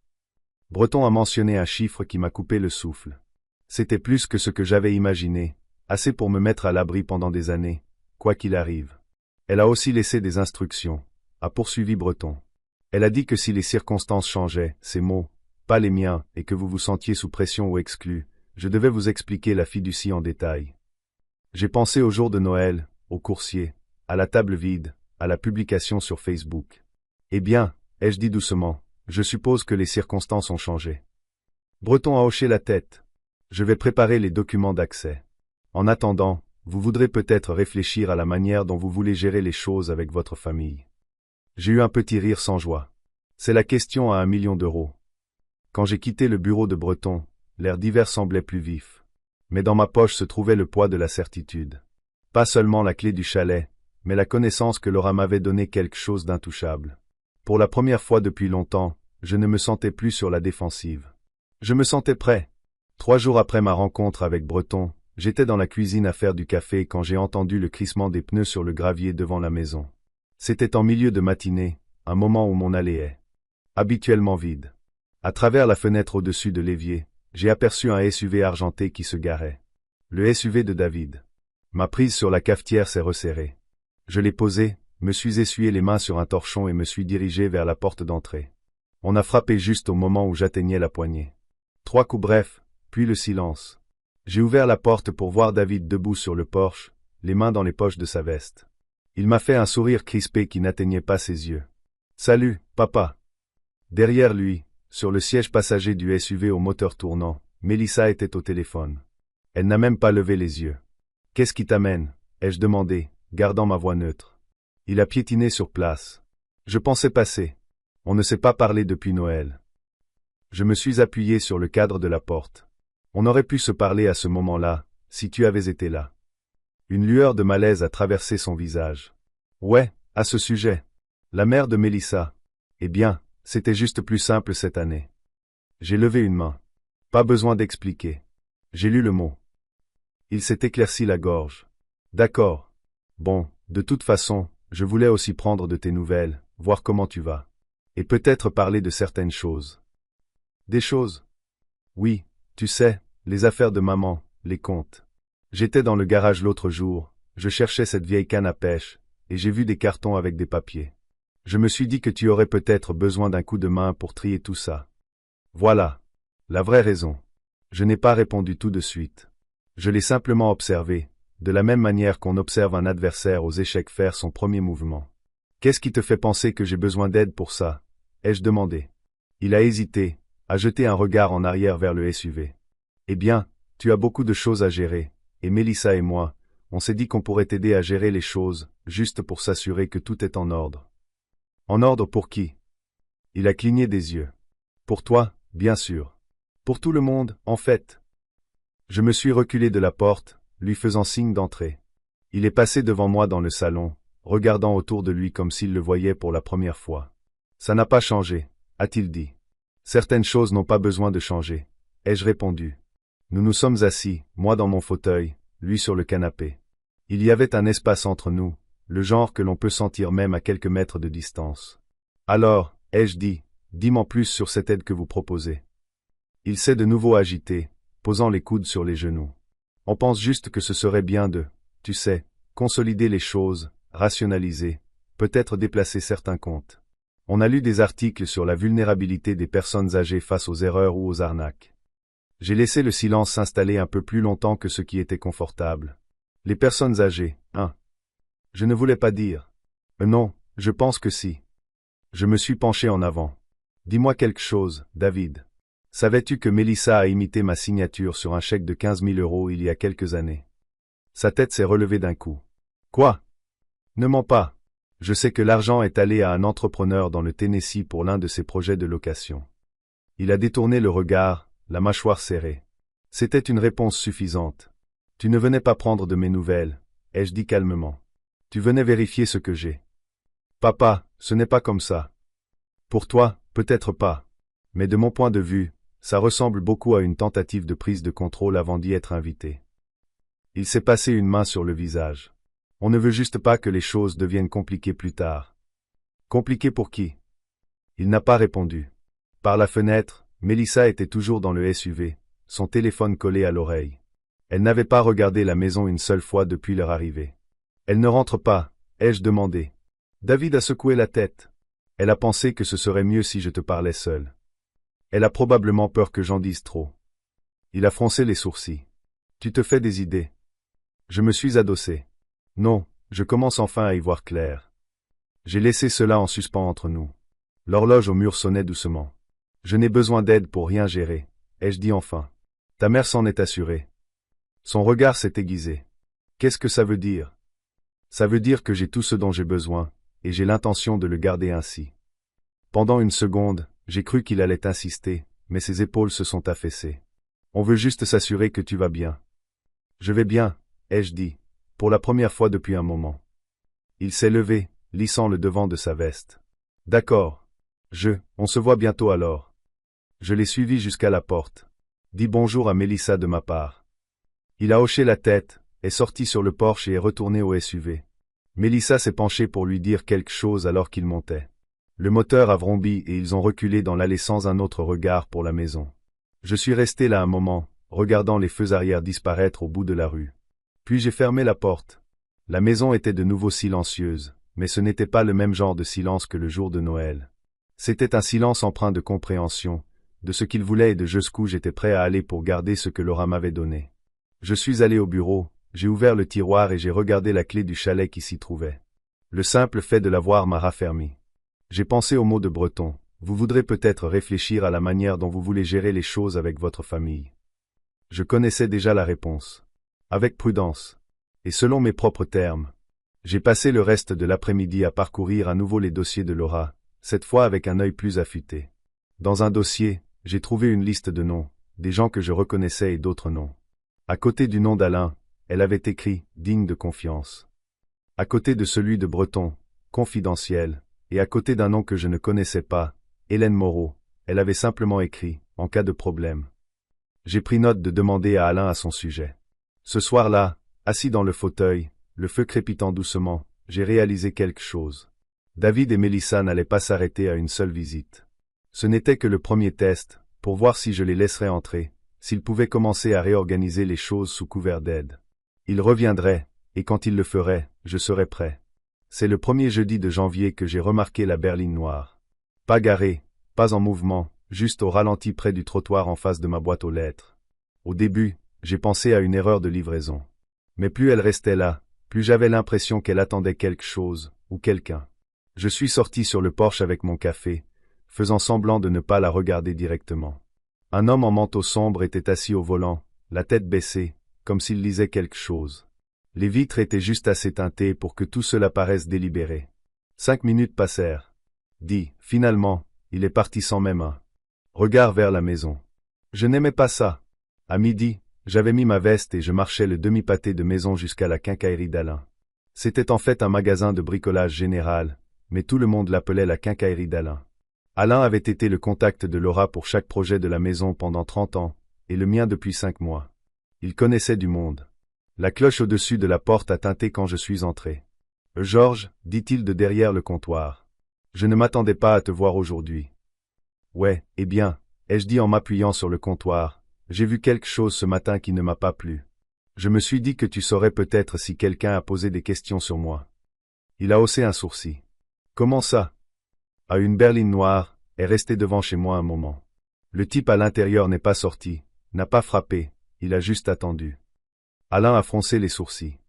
Breton a mentionné un chiffre qui m'a coupé le souffle. C'était plus que ce que j'avais imaginé, assez pour me mettre à l'abri pendant des années, quoi qu'il arrive. Elle a aussi laissé des instructions, a poursuivi Breton. Elle a dit que si les circonstances changeaient, ses mots, pas les miens, et que vous vous sentiez sous pression ou exclu, je devais vous expliquer la fiducie en détail. J'ai pensé au jour de Noël, au coursier, à la table vide, à la publication sur Facebook. Eh bien, ai-je dit doucement, je suppose que les circonstances ont changé. Breton a hoché la tête. Je vais préparer les documents d'accès. En attendant, vous voudrez peut-être réfléchir à la manière dont vous voulez gérer les choses avec votre famille. J'ai eu un petit rire sans joie. C'est la question à 1 million d'euros. Quand j'ai quitté le bureau de Breton, l'air d'hiver semblait plus vif. Mais dans ma poche se trouvait le poids de la certitude. Pas seulement la clé du chalet, mais la connaissance que Laura m'avait donné quelque chose d'intouchable. Pour la première fois depuis longtemps, je ne me sentais plus sur la défensive. Je me sentais prêt. 3 jours après ma rencontre avec Breton, j'étais dans la cuisine à faire du café quand j'ai entendu le crissement des pneus sur le gravier devant la maison. C'était en milieu de matinée, un moment où mon allée est habituellement vide. À travers la fenêtre au-dessus de l'évier, j'ai aperçu un SUV argenté qui se garait. Le SUV de David. Ma prise sur la cafetière s'est resserrée. Je l'ai posé, me suis essuyé les mains sur un torchon et me suis dirigé vers la porte d'entrée. On a frappé juste au moment où j'atteignais la poignée. 3 coups brefs, puis le silence. J'ai ouvert la porte pour voir David debout sur le porche, les mains dans les poches de sa veste. Il m'a fait un sourire crispé qui n'atteignait pas ses yeux. « Salut, papa !» Derrière lui, sur le siège passager du SUV au moteur tournant, Mélissa était au téléphone. Elle n'a même pas levé les yeux. « Qu'est-ce qui t'amène » ai-je demandé, gardant ma voix neutre. Il a piétiné sur place. Je pensais passer. On ne s'est pas parlé depuis Noël. Je me suis appuyé sur le cadre de la porte. On aurait pu se parler à ce moment-là, si tu avais été là. Une lueur de malaise a traversé son visage. Ouais, à ce sujet. La mère de Mélissa. Eh bien, c'était juste plus simple cette année. J'ai levé une main. Pas besoin d'expliquer. J'ai lu le mot. Il s'est éclairci la gorge. D'accord. Bon, de toute façon, je voulais aussi prendre de tes nouvelles, voir comment tu vas. Et peut-être parler de certaines choses. Des choses? Oui, tu sais, les affaires de maman, les comptes. J'étais dans le garage l'autre jour, je cherchais cette vieille canne à pêche, et j'ai vu des cartons avec des papiers. Je me suis dit que tu aurais peut-être besoin d'un coup de main pour trier tout ça. Voilà. La vraie raison. Je n'ai pas répondu tout de suite. Je l'ai simplement observé, de la même manière qu'on observe un adversaire aux échecs faire son premier mouvement. Qu'est-ce qui te fait penser que j'ai besoin d'aide pour ça? Ai-je demandé. Il a hésité, a jeté un regard en arrière vers le SUV. Eh bien, tu as beaucoup de choses à gérer, et Mélissa et moi, on s'est dit qu'on pourrait t'aider à gérer les choses, juste pour s'assurer que tout est en ordre. En ordre pour qui? Il a cligné des yeux. Pour toi, bien sûr. Pour tout le monde, en fait. Je me suis reculé de la porte, lui faisant signe d'entrer. Il est passé devant moi dans le salon, regardant autour de lui comme s'il le voyait pour la première fois. Ça n'a pas changé, a-t-il dit. Certaines choses n'ont pas besoin de changer, ai-je répondu. Nous nous sommes assis, moi dans mon fauteuil, lui sur le canapé. Il y avait un espace entre nous, le genre que l'on peut sentir même à quelques mètres de distance. Alors, ai-je dit, dis-moi plus sur cette aide que vous proposez. Il s'est de nouveau agité, posant les coudes sur les genoux. On pense juste que ce serait bien de, tu sais, consolider les choses, rationaliser, peut-être déplacer certains comptes. On a lu des articles sur la vulnérabilité des personnes âgées face aux erreurs ou aux arnaques. J'ai laissé le silence s'installer un peu plus longtemps que ce qui était confortable. Les personnes âgées, hein? Je ne voulais pas dire. Non, je pense que si. Je me suis penché en avant. Dis-moi quelque chose, David. Savais-tu que Mélissa a imité ma signature sur un chèque de 15 000 € il y a quelques années? Sa tête s'est relevée d'un coup. Quoi? Ne mens pas. Je sais que l'argent est allé à un entrepreneur dans le Tennessee pour l'un de ses projets de location. Il a détourné le regard, la mâchoire serrée. C'était une réponse suffisante. Tu ne venais pas prendre de mes nouvelles, ai-je dit calmement. Tu venais vérifier ce que j'ai. Papa, ce n'est pas comme ça. Pour toi, peut-être pas. Mais de mon point de vue, ça ressemble beaucoup à une tentative de prise de contrôle avant d'y être invité. Il s'est passé une main sur le visage. On ne veut juste pas que les choses deviennent compliquées plus tard. Compliquées pour qui? Il n'a pas répondu. Par la fenêtre, Mélissa était toujours dans le SUV, son téléphone collé à l'oreille. Elle n'avait pas regardé la maison une seule fois depuis leur arrivée. Elle ne rentre pas, ai-je demandé. David a secoué la tête. Elle a pensé que ce serait mieux si je te parlais seul. Elle a probablement peur que j'en dise trop. Il a froncé les sourcils. Tu te fais des idées. Je me suis adossé. Non, je commence enfin à y voir clair. J'ai laissé cela en suspens entre nous. L'horloge au mur sonnait doucement. Je n'ai besoin d'aide pour rien gérer, ai-je dit enfin. Ta mère s'en est assurée. Son regard s'est aiguisé. Qu'est-ce que ça veut dire? Ça veut dire que j'ai tout ce dont j'ai besoin, et j'ai l'intention de le garder ainsi. Pendant une seconde, j'ai cru qu'il allait insister, mais ses épaules se sont affaissées. On veut juste s'assurer que tu vas bien. Je vais bien, ai-je dit, pour la première fois depuis un moment. Il s'est levé, lissant le devant de sa veste. D'accord. On se voit bientôt alors. Je l'ai suivi jusqu'à la porte. Dis bonjour à Mélissa de ma part. Il a hoché la tête, est sorti sur le porche et est retourné au SUV. Mélissa s'est penchée pour lui dire quelque chose alors qu'il montait. Le moteur a vrombi et ils ont reculé dans l'allée sans un autre regard pour la maison. Je suis resté là un moment, regardant les feux arrière disparaître au bout de la rue. Puis j'ai fermé la porte. La maison était de nouveau silencieuse, mais ce n'était pas le même genre de silence que le jour de Noël. C'était un silence empreint de compréhension, de ce qu'il voulait et de jusqu'où j'étais prêt à aller pour garder ce que Laura m'avait donné. Je suis allé au bureau, j'ai ouvert le tiroir et j'ai regardé la clé du chalet qui s'y trouvait. Le simple fait de l'avoir m'a raffermi. J'ai pensé aux mots de Breton. Vous voudrez peut-être réfléchir à la manière dont vous voulez gérer les choses avec votre famille. Je connaissais déjà la réponse. Avec prudence. Et selon mes propres termes. J'ai passé le reste de l'après-midi à parcourir à nouveau les dossiers de Laura, cette fois avec un œil plus affûté. Dans un dossier, j'ai trouvé une liste de noms, des gens que je reconnaissais et d'autres noms. À côté du nom d'Alain, elle avait écrit « digne de confiance ». À côté de celui de Breton, « confidentiel », et à côté d'un nom que je ne connaissais pas, Hélène Moreau, elle avait simplement écrit « en cas de problème ». J'ai pris note de demander à Alain à son sujet. Ce soir-là, assis dans le fauteuil, le feu crépitant doucement, j'ai réalisé quelque chose. David et Mélissa n'allaient pas s'arrêter à une seule visite. Ce n'était que le premier test, pour voir si je les laisserais entrer, s'ils pouvaient commencer à réorganiser les choses sous couvert d'aide. Ils reviendraient, et quand ils le feraient, je serais prêt. C'est le premier jeudi de janvier que j'ai remarqué la berline noire. Pas garée, pas en mouvement, juste au ralenti près du trottoir en face de ma boîte aux lettres. Au début, j'ai pensé à une erreur de livraison. Mais plus elle restait là, plus j'avais l'impression qu'elle attendait quelque chose, ou quelqu'un. Je suis sorti sur le porche avec mon café, faisant semblant de ne pas la regarder directement. Un homme en manteau sombre était assis au volant, la tête baissée, comme s'il lisait quelque chose. Les vitres étaient juste assez teintées pour que tout cela paraisse délibéré. 5 minutes passèrent. Finalement, il est parti sans même un regard vers la maison. Je n'aimais pas ça. À midi, j'avais mis ma veste et je marchais le demi-pâté de maison jusqu'à la quincaillerie d'Alain. C'était en fait un magasin de bricolage général, mais tout le monde l'appelait la quincaillerie d'Alain. Alain avait été le contact de Laura pour chaque projet de la maison pendant 30 ans, et le mien depuis 5 mois. Il connaissait du monde. La cloche au-dessus de la porte a tinté quand je suis entré. « Georges, dit-il de derrière le comptoir. Je ne m'attendais pas à te voir aujourd'hui. »« Ouais, eh bien, ai-je dit en m'appuyant sur le comptoir, j'ai vu quelque chose ce matin qui ne m'a pas plu. Je me suis dit que tu saurais peut-être si quelqu'un a posé des questions sur moi. » Il a haussé un sourcil. « Comment ça ?» À une berline noire, est resté devant chez moi un moment. Le type à l'intérieur n'est pas sorti, n'a pas frappé, il a juste attendu. Alain a froncé les sourcils.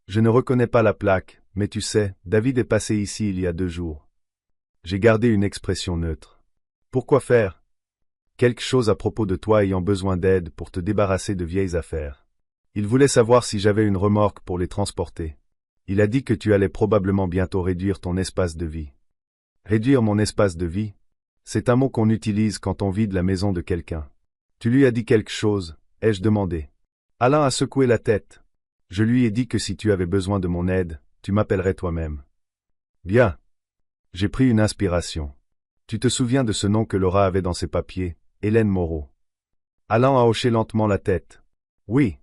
Je ne reconnais pas la plaque, mais tu sais, David est passé ici il y a 2 jours. J'ai gardé une expression neutre. Pourquoi faire? Quelque chose à propos de toi ayant besoin d'aide pour te débarrasser de vieilles affaires. Il voulait savoir si j'avais une remorque pour les transporter. Il a dit que tu allais probablement bientôt réduire ton espace de vie. Réduire mon espace de vie? C'est un mot qu'on utilise quand on vide la maison de quelqu'un. Tu lui as dit quelque chose, ai-je demandé. Alain a secoué la tête. Je lui ai dit que si tu avais besoin de mon aide, tu m'appellerais toi-même. Bien. J'ai pris une inspiration. Tu te souviens de ce nom que Laura avait dans ses papiers, Hélène Moreau. Alain a hoché lentement la tête. Oui.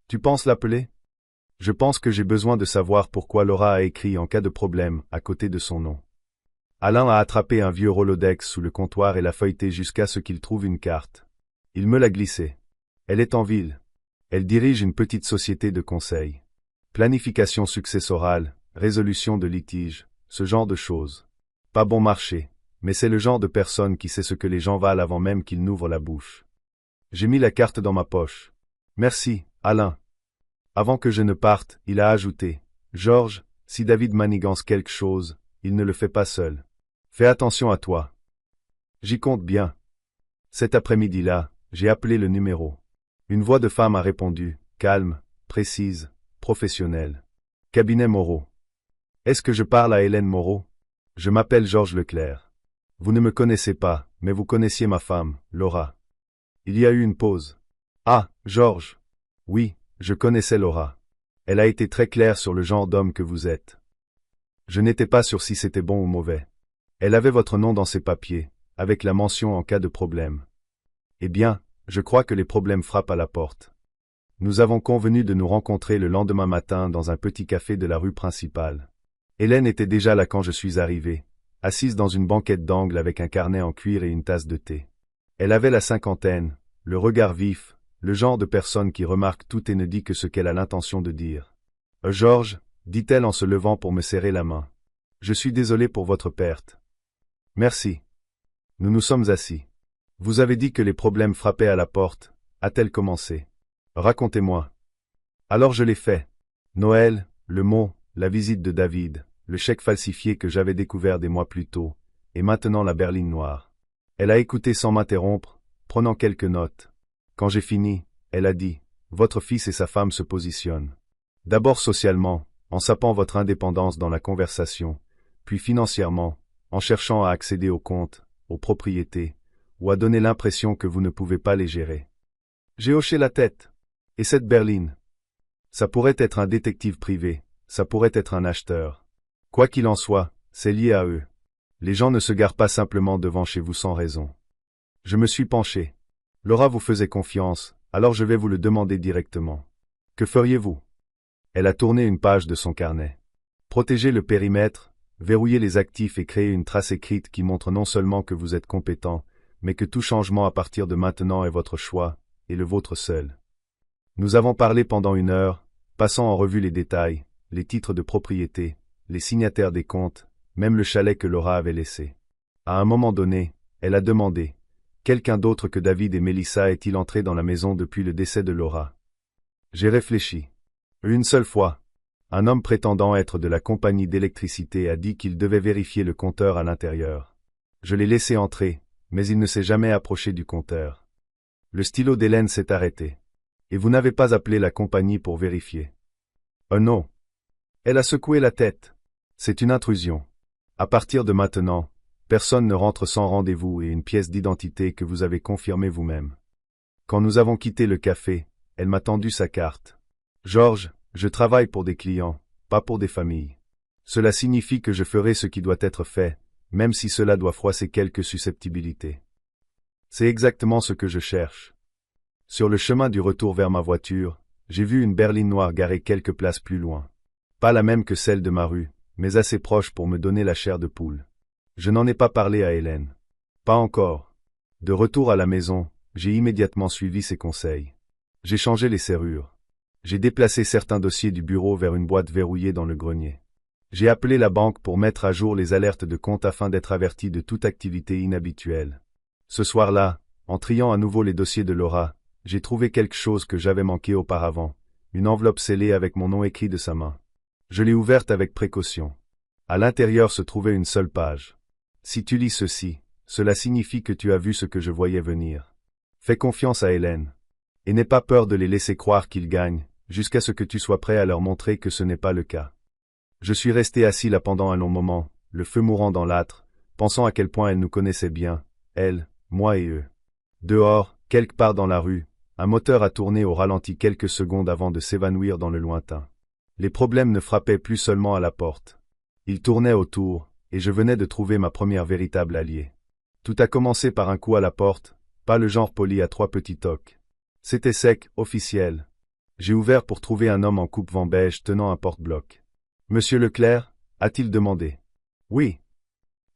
Tu penses l'appeler? Je pense que j'ai besoin de savoir pourquoi Laura a écrit en cas de problème à côté de son nom. Alain a attrapé un vieux Rolodex sous le comptoir et l'a feuilleté jusqu'à ce qu'il trouve une carte. Il me l'a glissée. Elle est en ville. Elle dirige une petite société de conseil. Planification successorale, résolution de litiges, ce genre de choses. Pas bon marché, mais c'est le genre de personne qui sait ce que les gens valent avant même qu'ils n'ouvrent la bouche. J'ai mis la carte dans ma poche. Merci, Alain. Avant que je ne parte, il a ajouté. Georges, si David manigance quelque chose, il ne le fait pas seul. Fais attention à toi. J'y compte bien. Cet après-midi-là, j'ai appelé le numéro. Une voix de femme a répondu, calme, précise, professionnelle. Cabinet Moreau. Est-ce que je parle à Hélène Moreau? Je m'appelle Georges Leclerc. Vous ne me connaissez pas, mais vous connaissiez ma femme, Laura. Il y a eu une pause. Ah, Georges. Oui, je connaissais Laura. Elle a été très claire sur le genre d'homme que vous êtes. Je n'étais pas sûr si c'était bon ou mauvais. Elle avait votre nom dans ses papiers, avec la mention en cas de problème. Eh bien, je crois que les problèmes frappent à la porte. Nous avons convenu de nous rencontrer le lendemain matin dans un petit café de la rue principale. Hélène était déjà là quand je suis arrivé, assise dans une banquette d'angle avec un carnet en cuir et une tasse de thé. Elle avait la cinquantaine, le regard vif, le genre de personne qui remarque tout et ne dit que ce qu'elle a l'intention de dire. « Georges, dit-elle en se levant pour me serrer la main. Je suis désolé pour votre perte. Merci. Nous nous sommes assis. Vous avez dit que les problèmes frappaient à la porte, a-t-elle commencé. Racontez-moi. Alors je l'ai fait. Noël, le mot, la visite de David, le chèque falsifié que j'avais découvert des mois plus tôt, et maintenant la berline noire. Elle a écouté sans m'interrompre, prenant quelques notes. Quand j'ai fini, elle a dit, votre fils et sa femme se positionnent. D'abord socialement, en sapant votre indépendance dans la conversation, puis financièrement, en cherchant à accéder aux comptes, aux propriétés, ou à donner l'impression que vous ne pouvez pas les gérer. J'ai hoché la tête. Et cette berline? Ça pourrait être un détective privé, ça pourrait être un acheteur. Quoi qu'il en soit, c'est lié à eux. Les gens ne se garent pas simplement devant chez vous sans raison. Je me suis penché. Laura vous faisait confiance, alors je vais vous le demander directement. Que feriez-vous? Elle a tourné une page de son carnet. Protéger le périmètre, verrouiller les actifs et créer une trace écrite qui montre non seulement que vous êtes compétent, mais que tout changement à partir de maintenant est votre choix, et le vôtre seul. Nous avons parlé pendant 1 heure, passant en revue les détails, les titres de propriété, les signataires des comptes, même le chalet que Laura avait laissé. À un moment donné, elle a demandé, quelqu'un d'autre que David et Mélissa est-il entré dans la maison depuis le décès de Laura? J'ai réfléchi. Une seule fois. Un homme prétendant être de la compagnie d'électricité a dit qu'il devait vérifier le compteur à l'intérieur. Je l'ai laissé entrer, mais il ne s'est jamais approché du compteur. Le stylo d'Hélène s'est arrêté. Et vous n'avez pas appelé la compagnie pour vérifier? Oh non. Elle a secoué la tête. C'est une intrusion. À partir de maintenant, personne ne rentre sans rendez-vous et une pièce d'identité que vous avez confirmée vous-même. Quand nous avons quitté le café, elle m'a tendu sa carte. Georges, je travaille pour des clients, pas pour des familles. Cela signifie que je ferai ce qui doit être fait, même si cela doit froisser quelques susceptibilités. C'est exactement ce que je cherche. Sur le chemin du retour vers ma voiture, j'ai vu une berline noire garée quelques places plus loin. Pas la même que celle de ma rue, mais assez proche pour me donner la chair de poule. Je n'en ai pas parlé à Hélène. Pas encore. De retour à la maison, j'ai immédiatement suivi ses conseils. J'ai changé les serrures. J'ai déplacé certains dossiers du bureau vers une boîte verrouillée dans le grenier. J'ai appelé la banque pour mettre à jour les alertes de compte afin d'être averti de toute activité inhabituelle. Ce soir-là, en triant à nouveau les dossiers de Laura, j'ai trouvé quelque chose que j'avais manqué auparavant, une enveloppe scellée avec mon nom écrit de sa main. Je l'ai ouverte avec précaution. À l'intérieur se trouvait une seule page. Si tu lis ceci, cela signifie que tu as vu ce que je voyais venir. Fais confiance à Hélène. Et n'aie pas peur de les laisser croire qu'ils gagnent, jusqu'à ce que tu sois prêt à leur montrer que ce n'est pas le cas. Je suis resté assis là pendant un long moment, le feu mourant dans l'âtre, pensant à quel point elle nous connaissait bien, elle, moi et eux. Dehors, quelque part dans la rue, un moteur a tourné au ralenti quelques secondes avant de s'évanouir dans le lointain. Les problèmes ne frappaient plus seulement à la porte. Ils tournaient autour, et je venais de trouver ma première véritable alliée. Tout a commencé par un coup à la porte, pas le genre poli à 3 petits tocs. C'était sec, officiel. J'ai ouvert pour trouver un homme en coupe-vent beige tenant un porte-bloc. « Monsieur Leclerc » a-t-il demandé. « Oui.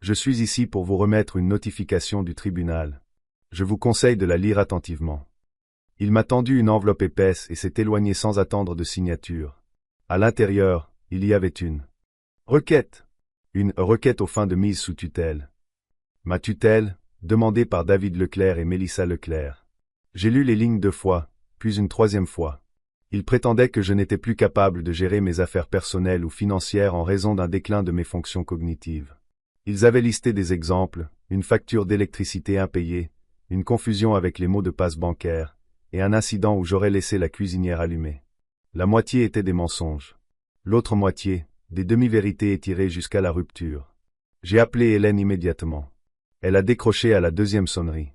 Je suis ici pour vous remettre une notification du tribunal. Je vous conseille de la lire attentivement. » Il m'a tendu une enveloppe épaisse et s'est éloigné sans attendre de signature. À l'intérieur, il y avait une requête. Une requête aux fins de mise sous tutelle. Ma tutelle, demandée par David Leclerc et Mélissa Leclerc. J'ai lu les lignes 2 fois, puis une 3e fois. Ils prétendaient que je n'étais plus capable de gérer mes affaires personnelles ou financières en raison d'un déclin de mes fonctions cognitives. Ils avaient listé des exemples, une facture d'électricité impayée, une confusion avec les mots de passe bancaire, et un incident où j'aurais laissé la cuisinière allumée. La moitié était des mensonges. L'autre moitié, des demi-vérités étirées jusqu'à la rupture. J'ai appelé Hélène immédiatement. Elle a décroché à la 2e sonnerie.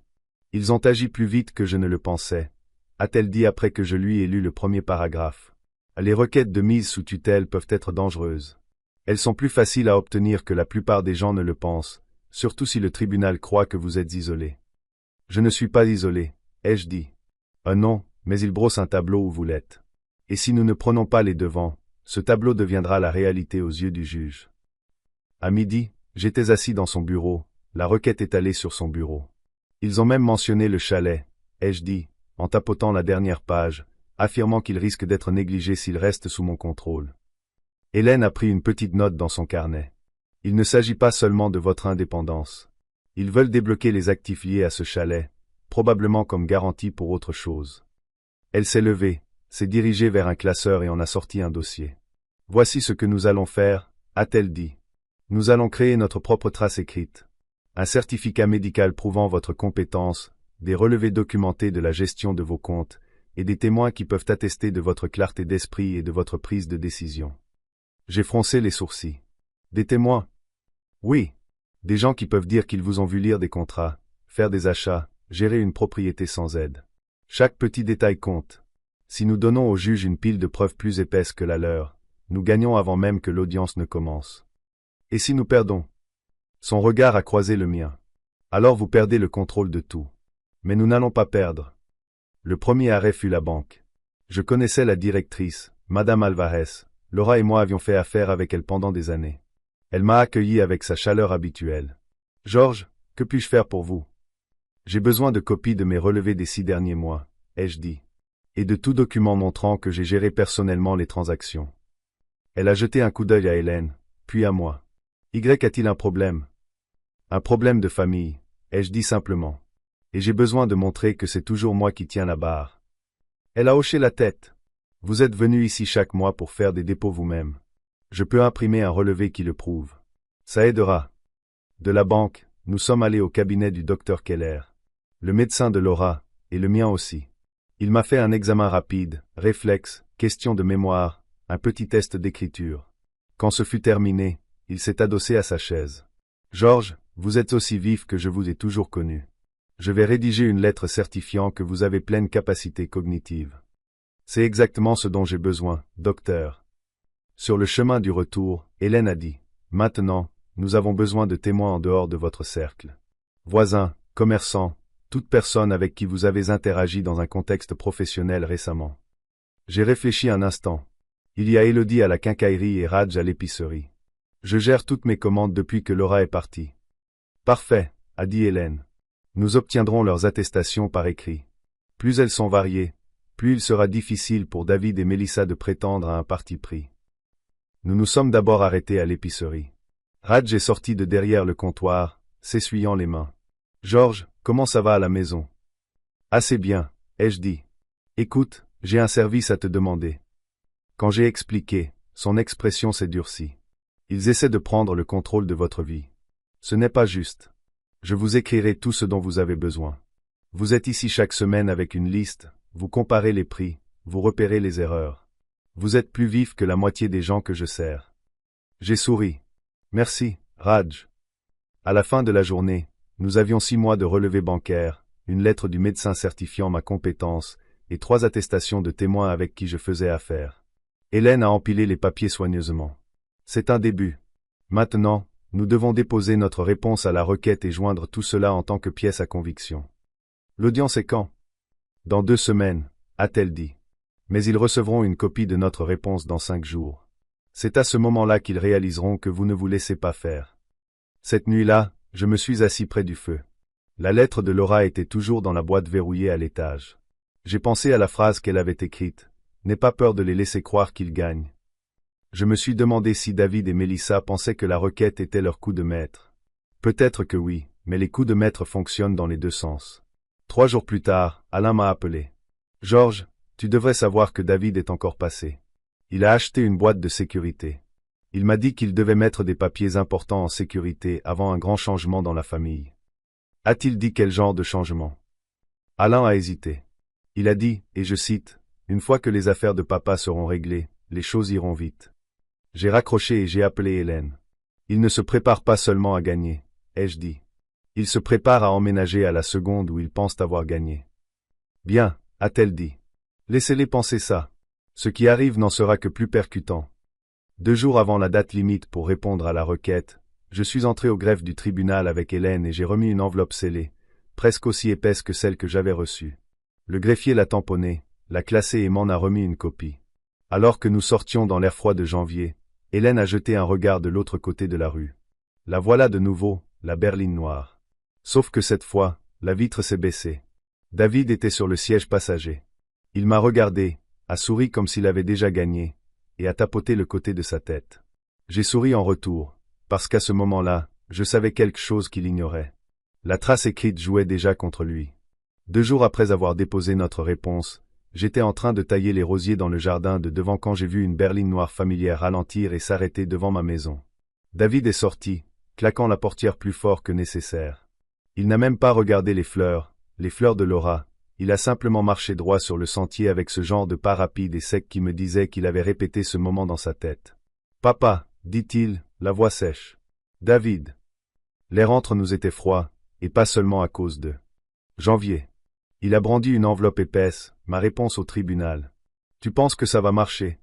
Ils ont agi plus vite que je ne le pensais, a-t-elle dit après que je lui ai lu le premier paragraphe. Les requêtes de mise sous tutelle peuvent être dangereuses. Elles sont plus faciles à obtenir que la plupart des gens ne le pensent, surtout si le tribunal croit que vous êtes isolé. Je ne suis pas isolé, ai-je dit. Non, mais il brosse un tableau où vous l'êtes. Et si nous ne prenons pas les devants, ce tableau deviendra la réalité aux yeux du juge. À midi, j'étais assis dans son bureau, la requête étalée sur son bureau. Ils ont même mentionné le chalet, ai-je dit, en tapotant la dernière page, affirmant qu'il risque d'être négligé s'il reste sous mon contrôle. Hélène a pris une petite note dans son carnet. Il ne s'agit pas seulement de votre indépendance. Ils veulent débloquer les actifs liés à ce chalet, probablement comme garantie pour autre chose. Elle s'est levée, s'est dirigée vers un classeur et en a sorti un dossier. Voici ce que nous allons faire, a-t-elle dit. Nous allons créer notre propre trace écrite. Un certificat médical prouvant votre compétence, des relevés documentés de la gestion de vos comptes, et des témoins qui peuvent attester de votre clarté d'esprit et de votre prise de décision. J'ai froncé les sourcils. Des témoins? Oui. Des gens qui peuvent dire qu'ils vous ont vu lire des contrats, faire des achats, gérer une propriété sans aide. Chaque petit détail compte. Si nous donnons au juge une pile de preuves plus épaisse que la leur, nous gagnons avant même que l'audience ne commence. Et si nous perdons? Son regard a croisé le mien. Alors vous perdez le contrôle de tout. Mais nous n'allons pas perdre. Le premier arrêt fut la banque. Je connaissais la directrice, Madame Alvarez. Laura et moi avions fait affaire avec elle pendant des années. Elle m'a accueilli avec sa chaleur habituelle. « Georges, que puis-je faire pour vous? » « J'ai besoin de copies de mes relevés des 6 derniers mois, ai-je dit. Et de tout document montrant que j'ai géré personnellement les transactions. Elle a jeté un coup d'œil à Hélène, puis à moi. « Y a-t-il un problème? » « Un problème de famille, ai-je dit simplement. Et j'ai besoin de montrer que c'est toujours moi qui tiens la barre. Elle a hoché la tête. « Vous êtes venu ici chaque mois pour faire des dépôts vous-même. Je peux imprimer un relevé qui le prouve. Ça aidera. » De la banque, nous sommes allés au cabinet du docteur Keller. Le médecin de Laura, et le mien aussi. Il m'a fait un examen rapide, réflexe, question de mémoire, un petit test d'écriture. Quand ce fut terminé, il s'est adossé à sa chaise. « Georges, vous êtes aussi vif que je vous ai toujours connu. Je vais rédiger une lettre certifiant que vous avez pleine capacité cognitive. C'est exactement ce dont j'ai besoin, docteur. » Sur le chemin du retour, Hélène a dit, « Maintenant, nous avons besoin de témoins en dehors de votre cercle. Voisins, commerçants, toute personne avec qui vous avez interagi dans un contexte professionnel récemment. » J'ai réfléchi un instant. Il y a Élodie à la quincaillerie et Raj à l'épicerie. Je gère toutes mes commandes depuis que Laura est partie. Parfait, a dit Hélène. Nous obtiendrons leurs attestations par écrit. Plus elles sont variées, plus il sera difficile pour David et Mélissa de prétendre à un parti pris. Nous nous sommes d'abord arrêtés à l'épicerie. Raj est sorti de derrière le comptoir, s'essuyant les mains. « Georges, comment ça va à la maison? »« Assez bien, ai-je dit. Écoute, j'ai un service à te demander. » Quand j'ai expliqué, son expression s'est durcie. « Ils essaient de prendre le contrôle de votre vie. Ce n'est pas juste. Je vous écrirai tout ce dont vous avez besoin. Vous êtes ici chaque semaine avec une liste, vous comparez les prix, vous repérez les erreurs. Vous êtes plus vif que la moitié des gens que je sers. J'ai souri. Merci, Raj. À la fin de la journée, nous avions 6 mois de relevé bancaire, une lettre du médecin certifiant ma compétence, et 3 attestations de témoins avec qui je faisais affaire. Hélène a empilé les papiers soigneusement. C'est un début. Maintenant, nous devons déposer notre réponse à la requête et joindre tout cela en tant que pièce à conviction. L'audience est quand? Dans 2 semaines, a-t-elle dit. Mais ils recevront une copie de notre réponse dans 5 jours. C'est à ce moment-là qu'ils réaliseront que vous ne vous laissez pas faire. Cette nuit-là, je me suis assis près du feu. La lettre de Laura était toujours dans la boîte verrouillée à l'étage. J'ai pensé à la phrase qu'elle avait écrite. N'aie pas peur de les laisser croire qu'ils gagnent. Je me suis demandé si David et Mélissa pensaient que la requête était leur coup de maître. Peut-être que oui, mais les coups de maître fonctionnent dans les 2 sens. 3 jours plus tard, Alain m'a appelé. Georges, tu devrais savoir que David est encore passé. Il a acheté une boîte de sécurité. Il m'a dit qu'il devait mettre des papiers importants en sécurité avant un grand changement dans la famille. A-t-il dit quel genre de changement? Alain a hésité. Il a dit, et je cite, « Une fois que les affaires de papa seront réglées, les choses iront vite. » J'ai raccroché et j'ai appelé Hélène. Il ne se prépare pas seulement à gagner, ai-je dit. Il se prépare à emménager à la seconde où ils pensent avoir gagné. Bien, a-t-elle dit. Laissez-les penser ça. Ce qui arrive n'en sera que plus percutant. 2 jours avant la date limite pour répondre à la requête, je suis entré au greffe du tribunal avec Hélène et j'ai remis une enveloppe scellée, presque aussi épaisse que celle que j'avais reçue. Le greffier l'a tamponnée, l'a classée et m'en a remis une copie. Alors que nous sortions dans l'air froid de janvier, Hélène a jeté un regard de l'autre côté de la rue. La voilà de nouveau, la berline noire. Sauf que cette fois, la vitre s'est baissée. David était sur le siège passager. Il m'a regardé, a souri comme s'il avait déjà gagné, et a tapoté le côté de sa tête. J'ai souri en retour, parce qu'à ce moment-là, je savais quelque chose qu'il ignorait. La trace écrite jouait déjà contre lui. 2 jours après avoir déposé notre réponse, j'étais en train de tailler les rosiers dans le jardin de devant quand j'ai vu une berline noire familière ralentir et s'arrêter devant ma maison. David est sorti, claquant la portière plus fort que nécessaire. Il n'a même pas regardé les fleurs de Laura. Il a simplement marché droit sur le sentier avec ce genre de pas rapide et sec qui me disait qu'il avait répété ce moment dans sa tête. « Papa » dit-il, la voix sèche. « David » L'air entre nous était froid, et pas seulement à cause de janvier. Il a brandi une enveloppe épaisse, ma réponse au tribunal. « Tu penses que ça va marcher ?»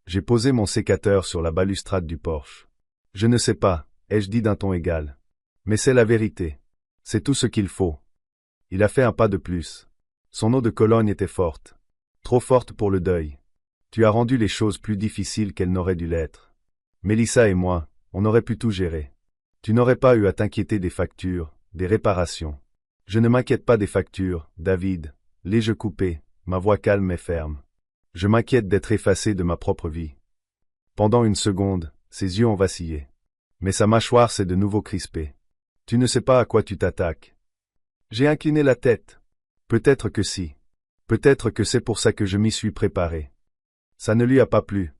J'ai posé mon sécateur sur la balustrade du porche. « Je ne sais pas » ai-je dit d'un ton égal. « Mais c'est la vérité. C'est tout ce qu'il faut. » Il a fait un pas de plus. Son eau de Cologne était forte. Trop forte pour le deuil. Tu as rendu les choses plus difficiles qu'elles n'auraient dû l'être. Mélissa et moi, on aurait pu tout gérer. Tu n'aurais pas eu à t'inquiéter des factures, des réparations. Je ne m'inquiète pas des factures, David. Les jeux coupés, ma voix calme et ferme. Je m'inquiète d'être effacé de ma propre vie. Pendant une seconde, ses yeux ont vacillé. Mais sa mâchoire s'est de nouveau crispée. Tu ne sais pas à quoi tu t'attaques. J'ai incliné la tête. Peut-être que si. Peut-être que c'est pour ça que je m'y suis préparé. Ça ne lui a pas plu.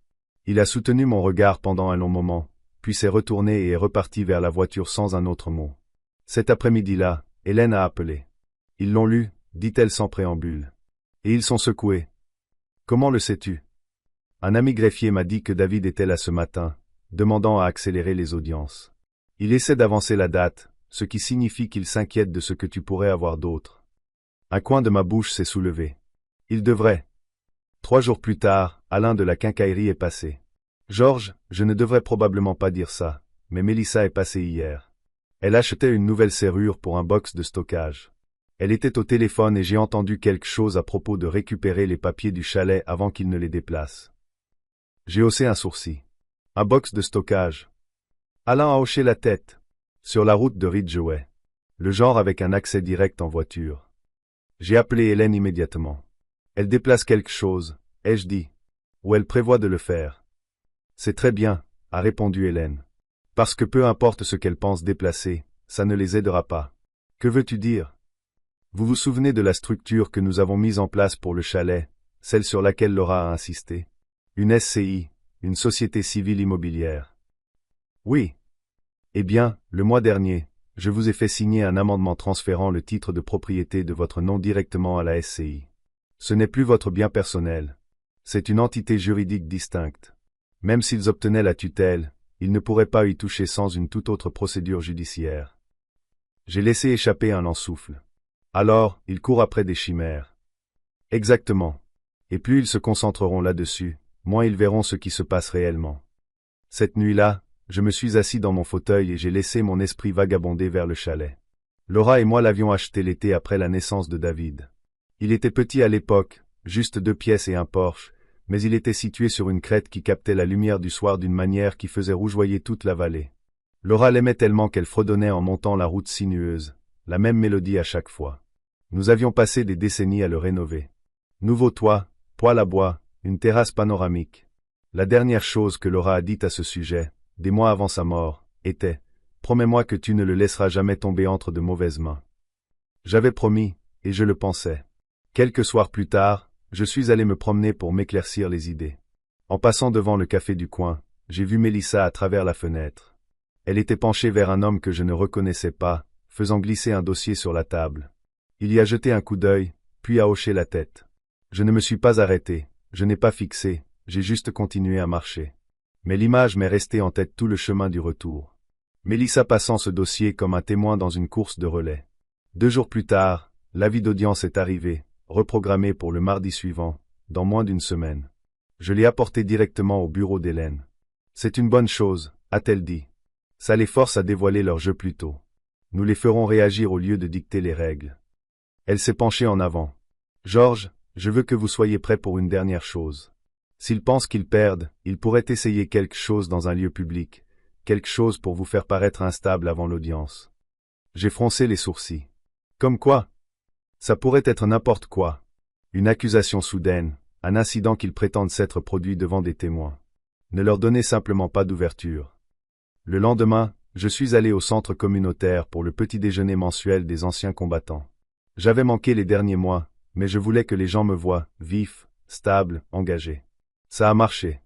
Il a soutenu mon regard pendant un long moment, puis s'est retourné et est reparti vers la voiture sans un autre mot. Cet après-midi-là, Hélène a appelé. Ils l'ont lu, dit-elle sans préambule. Et ils sont secoués. Comment le sais-tu? Un ami greffier m'a dit que David était là ce matin, demandant à accélérer les audiences. Il essaie d'avancer la date, ce qui signifie qu'il s'inquiète de ce que tu pourrais avoir d'autre. Un coin de ma bouche s'est soulevé. Il devrait. 3 jours plus tard, Alain de la quincaillerie est passé. Georges, je ne devrais probablement pas dire ça, mais Mélissa est passée hier. Elle achetait une nouvelle serrure pour un box de stockage. Elle était au téléphone et j'ai entendu quelque chose à propos de récupérer les papiers du chalet avant qu'il ne les déplace. J'ai haussé un sourcil. Un box de stockage. Alain a hoché la tête. Sur la route de Ridgeway. Le genre avec un accès direct en voiture. J'ai appelé Hélène immédiatement. Elle déplace quelque chose, ai-je dit. Ou elle prévoit de le faire. C'est très bien, a répondu Hélène. Parce que peu importe ce qu'elle pense déplacer, ça ne les aidera pas. Que veux-tu dire? Vous vous souvenez de la structure que nous avons mise en place pour le chalet, celle sur laquelle Laura a insisté? Une SCI, une société civile immobilière. Oui. Eh bien, le mois dernier, je vous ai fait signer un amendement transférant le titre de propriété de votre nom directement à la SCI. Ce n'est plus votre bien personnel. C'est une entité juridique distincte. Même s'ils obtenaient la tutelle, ils ne pourraient pas y toucher sans une toute autre procédure judiciaire. J'ai laissé échapper un lent souffle. Alors, ils courent après des chimères. Exactement. Et plus ils se concentreront là-dessus, moins ils verront ce qui se passe réellement. Cette nuit-là, je me suis assis dans mon fauteuil et j'ai laissé mon esprit vagabonder vers le chalet. Laura et moi l'avions acheté l'été après la naissance de David. Il était petit à l'époque, juste 2 pièces et un porche, mais il était situé sur une crête qui captait la lumière du soir d'une manière qui faisait rougeoyer toute la vallée. Laura l'aimait tellement qu'elle fredonnait en montant la route sinueuse, la même mélodie à chaque fois. Nous avions passé des décennies à le rénover. Nouveau toit, poêle à bois, une terrasse panoramique. La dernière chose que Laura a dite à ce sujet, des mois avant sa mort, était « Promets-moi que tu ne le laisseras jamais tomber entre de mauvaises mains. » J'avais promis, et je le pensais. Quelques soirs plus tard, je suis allé me promener pour m'éclaircir les idées. En passant devant le café du coin, j'ai vu Mélissa à travers la fenêtre. Elle était penchée vers un homme que je ne reconnaissais pas, faisant glisser un dossier sur la table. Il y a jeté un coup d'œil, puis a hoché la tête. Je ne me suis pas arrêté, je n'ai pas fixé, j'ai juste continué à marcher. Mais l'image m'est restée en tête tout le chemin du retour. Mélissa passant ce dossier comme un témoin dans une course de relais. 2 jours plus tard, l'avis d'audience est arrivé, reprogrammé pour le mardi suivant, dans moins d'une semaine. Je l'ai apporté directement au bureau d'Hélène. C'est une bonne chose, a-t-elle dit. Ça les force à dévoiler leur jeu plus tôt. Nous les ferons réagir au lieu de dicter les règles. Elle s'est penchée en avant. Georges, je veux que vous soyez prêts pour une dernière chose. S'ils pensent qu'ils perdent, ils pourraient essayer quelque chose dans un lieu public, quelque chose pour vous faire paraître instable avant l'audience. J'ai froncé les sourcils. Comme quoi? Ça pourrait être n'importe quoi. Une accusation soudaine, un incident qu'ils prétendent s'être produit devant des témoins. Ne leur donnez simplement pas d'ouverture. Le lendemain, je suis allé au centre communautaire pour le petit déjeuner mensuel des anciens combattants. J'avais manqué les derniers mois, mais je voulais que les gens me voient, vif, stable, engagé. Ça a marché.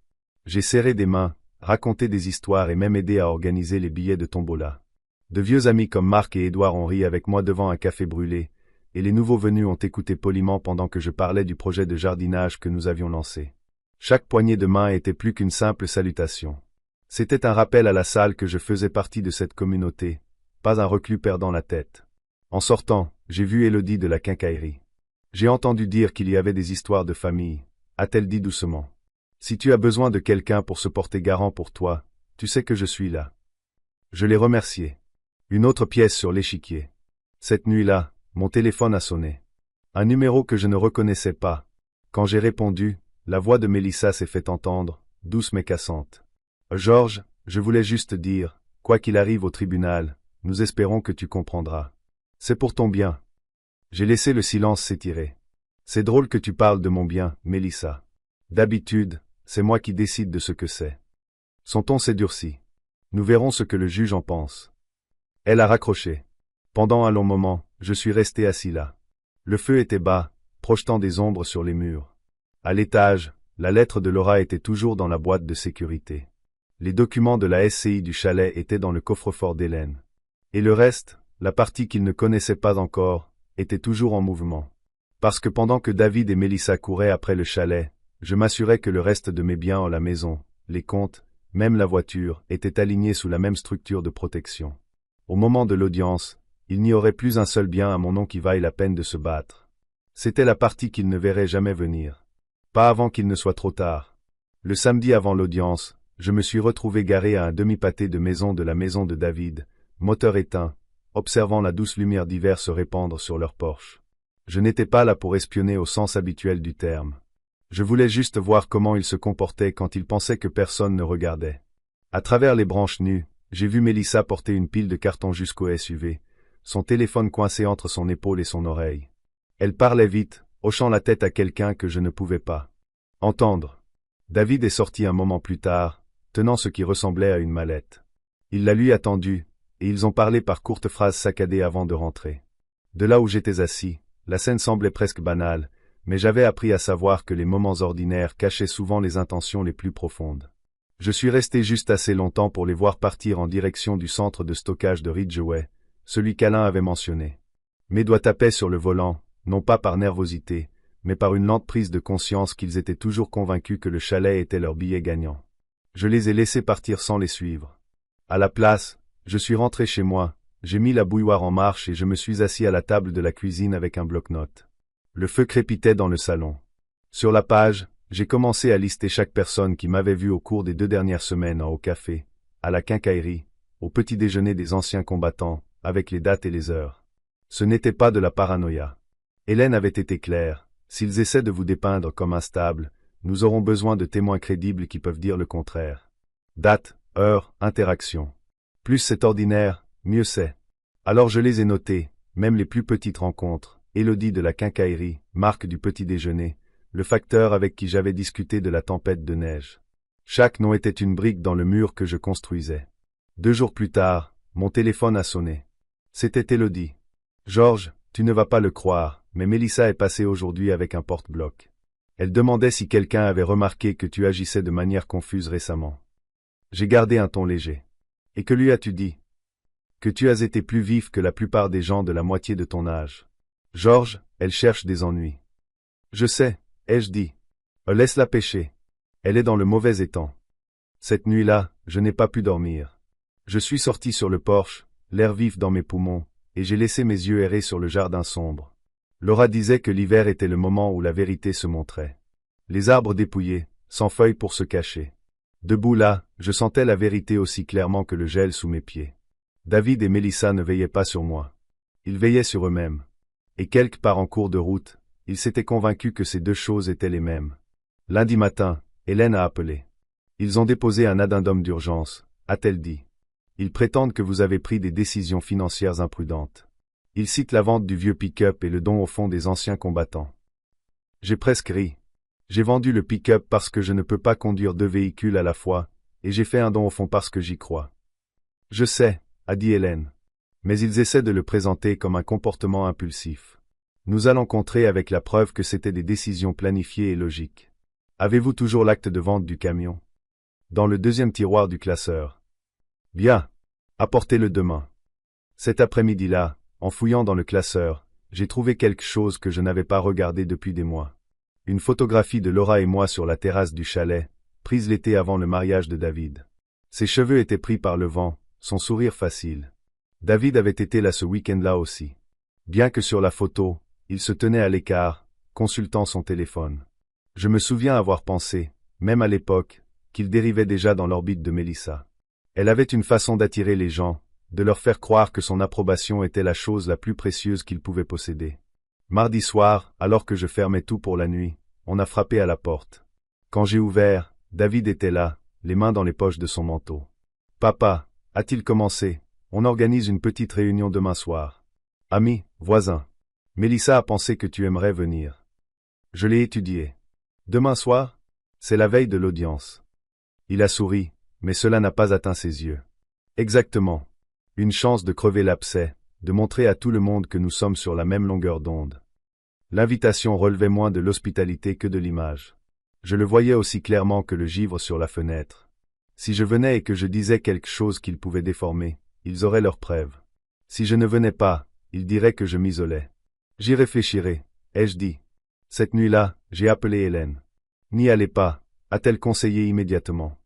J'ai serré des mains, raconté des histoires et même aidé à organiser les billets de tombola. De vieux amis comme Marc et Édouard ont ri avec moi devant un café brûlé, et les nouveaux venus ont écouté poliment pendant que je parlais du projet de jardinage que nous avions lancé. Chaque poignée de main était plus qu'une simple salutation. C'était un rappel à la salle que je faisais partie de cette communauté, pas un reclus perdant la tête. En sortant, j'ai vu Élodie de la quincaillerie. J'ai entendu dire qu'il y avait des histoires de famille, a-t-elle dit doucement. Si tu as besoin de quelqu'un pour se porter garant pour toi, tu sais que je suis là. Je l'ai remercié. Une autre pièce sur l'échiquier. Cette nuit-là, mon téléphone a sonné. Un numéro que je ne reconnaissais pas. Quand j'ai répondu, la voix de Mélissa s'est fait entendre, douce mais cassante. Georges, je voulais juste dire, quoi qu'il arrive au tribunal, nous espérons que tu comprendras. C'est pour ton bien. J'ai laissé le silence s'étirer. C'est drôle que tu parles de mon bien, Mélissa. D'habitude, c'est moi qui décide de ce que c'est. Son ton s'est durci. Nous verrons ce que le juge en pense. Elle a raccroché. Pendant un long moment, je suis resté assis là. Le feu était bas, projetant des ombres sur les murs. À l'étage, la lettre de Laura était toujours dans la boîte de sécurité. Les documents de la SCI du chalet étaient dans le coffre-fort d'Hélène. Et le reste, la partie qu'ils ne connaissaient pas encore, était toujours en mouvement. Parce que pendant que David et Mélissa couraient après le chalet, je m'assurais que le reste de mes biens en la maison, les comptes, même la voiture, étaient alignés sous la même structure de protection. Au moment de l'audience, il n'y aurait plus un seul bien à mon nom qui vaille la peine de se battre. C'était la partie qu'ils ne verraient jamais venir. Pas avant qu'il ne soit trop tard. Le samedi avant l'audience, je me suis retrouvé garé à un demi-pâté de maison de la maison de David, moteur éteint, observant la douce lumière d'hiver se répandre sur leur porche. Je n'étais pas là pour espionner au sens habituel du terme. Je voulais juste voir comment ils se comportaient quand ils pensaient que personne ne regardait. À travers les branches nues, j'ai vu Mélissa porter une pile de cartons jusqu'au SUV, son téléphone coincé entre son épaule et son oreille. Elle parlait vite, hochant la tête à quelqu'un que je ne pouvais pas entendre. David est sorti un moment plus tard, tenant ce qui ressemblait à une mallette. Il la lui a tendue, et ils ont parlé par courtes phrases saccadées avant de rentrer. De là où j'étais assis, la scène semblait presque banale, mais j'avais appris à savoir que les moments ordinaires cachaient souvent les intentions les plus profondes. Je suis resté juste assez longtemps pour les voir partir en direction du centre de stockage de Ridgeway, celui qu'Alain avait mentionné. Mes doigts tapaient sur le volant, non pas par nervosité, mais par une lente prise de conscience qu'ils étaient toujours convaincus que le chalet était leur billet gagnant. Je les ai laissés partir sans les suivre. À la place, je suis rentré chez moi, j'ai mis la bouilloire en marche et je me suis assis à la table de la cuisine avec un bloc-notes. Le feu crépitait dans le salon. Sur la page, j'ai commencé à lister chaque personne qui m'avait vu au cours des 2 dernières semaines au café, à la quincaillerie, au petit déjeuner des anciens combattants, avec les dates et les heures. Ce n'était pas de la paranoïa. Hélène avait été claire, s'ils essaient de vous dépeindre comme instable, nous aurons besoin de témoins crédibles qui peuvent dire le contraire. Date, heure, interaction. Plus c'est ordinaire, mieux c'est. Alors je les ai notés, même les plus petites rencontres, Élodie de la quincaillerie, Marc du petit déjeuner, le facteur avec qui j'avais discuté de la tempête de neige. Chaque nom était une brique dans le mur que je construisais. 2 jours plus tard, mon téléphone a sonné. C'était Élodie. Georges, tu ne vas pas le croire, mais Mélissa est passée aujourd'hui avec un porte-bloc. Elle demandait si quelqu'un avait remarqué que tu agissais de manière confuse récemment. J'ai gardé un ton léger. Et que lui as-tu dit? Que tu as été plus vif que la plupart des gens de la moitié de ton âge. Georges, elle cherche des ennuis. Je sais, ai-je dit. Laisse-la pêcher. Elle est dans le mauvais étang. Cette nuit-là, je n'ai pas pu dormir. Je suis sorti sur le porche, l'air vif dans mes poumons, et j'ai laissé mes yeux errer sur le jardin sombre. Laura disait que l'hiver était le moment où la vérité se montrait. Les arbres dépouillés, sans feuilles pour se cacher. Debout là, je sentais la vérité aussi clairement que le gel sous mes pieds. David et Mélissa ne veillaient pas sur moi. Ils veillaient sur eux-mêmes. Et quelque part en cours de route, ils s'étaient convaincus que ces 2 choses étaient les mêmes. Lundi matin, Hélène a appelé. Ils ont déposé un addendum d'urgence, a-t-elle dit. Ils prétendent que vous avez pris des décisions financières imprudentes. Ils citent la vente du vieux pick-up et le don au fonds des anciens combattants. J'ai presque ri. J'ai vendu le pick-up parce que je ne peux pas conduire 2 véhicules à la fois, et j'ai fait un don au fond parce que j'y crois. Je sais, a dit Hélène. Mais ils essaient de le présenter comme un comportement impulsif. Nous allons contrer avec la preuve que c'était des décisions planifiées et logiques. Avez-vous toujours l'acte de vente du camion? Dans le 2e tiroir du classeur. Bien. Apportez-le demain. Cet après-midi-là, en fouillant dans le classeur, j'ai trouvé quelque chose que je n'avais pas regardé depuis des mois. Une photographie de Laura et moi sur la terrasse du chalet, prise l'été avant le mariage de David. Ses cheveux étaient pris par le vent, son sourire facile. David avait été là ce week-end-là aussi. Bien que sur la photo, il se tenait à l'écart, consultant son téléphone. Je me souviens avoir pensé, même à l'époque, qu'il dérivait déjà dans l'orbite de Mélissa. Elle avait une façon d'attirer les gens, de leur faire croire que son approbation était la chose la plus précieuse qu'ils pouvaient posséder. Mardi soir, alors que je fermais tout pour la nuit, on a frappé à la porte. Quand j'ai ouvert, David était là, les mains dans les poches de son manteau. « Papa, a-t-il commencé? On organise une petite réunion demain soir. Amis, voisins. Mélissa a pensé que tu aimerais venir. Je l'ai étudié. Demain soir? C'est la veille de l'audience. » Il a souri, mais cela n'a pas atteint ses yeux. Exactement. Une chance de crever l'abcès, de montrer à tout le monde que nous sommes sur la même longueur d'onde. L'invitation relevait moins de l'hospitalité que de l'image. Je le voyais aussi clairement que le givre sur la fenêtre. Si je venais et que je disais quelque chose qu'ils pouvaient déformer, ils auraient leurs preuves. Si je ne venais pas, ils diraient que je m'isolais. J'y réfléchirai, ai-je dit. Cette nuit-là, j'ai appelé Hélène. N'y allez pas, a-t-elle conseillé immédiatement.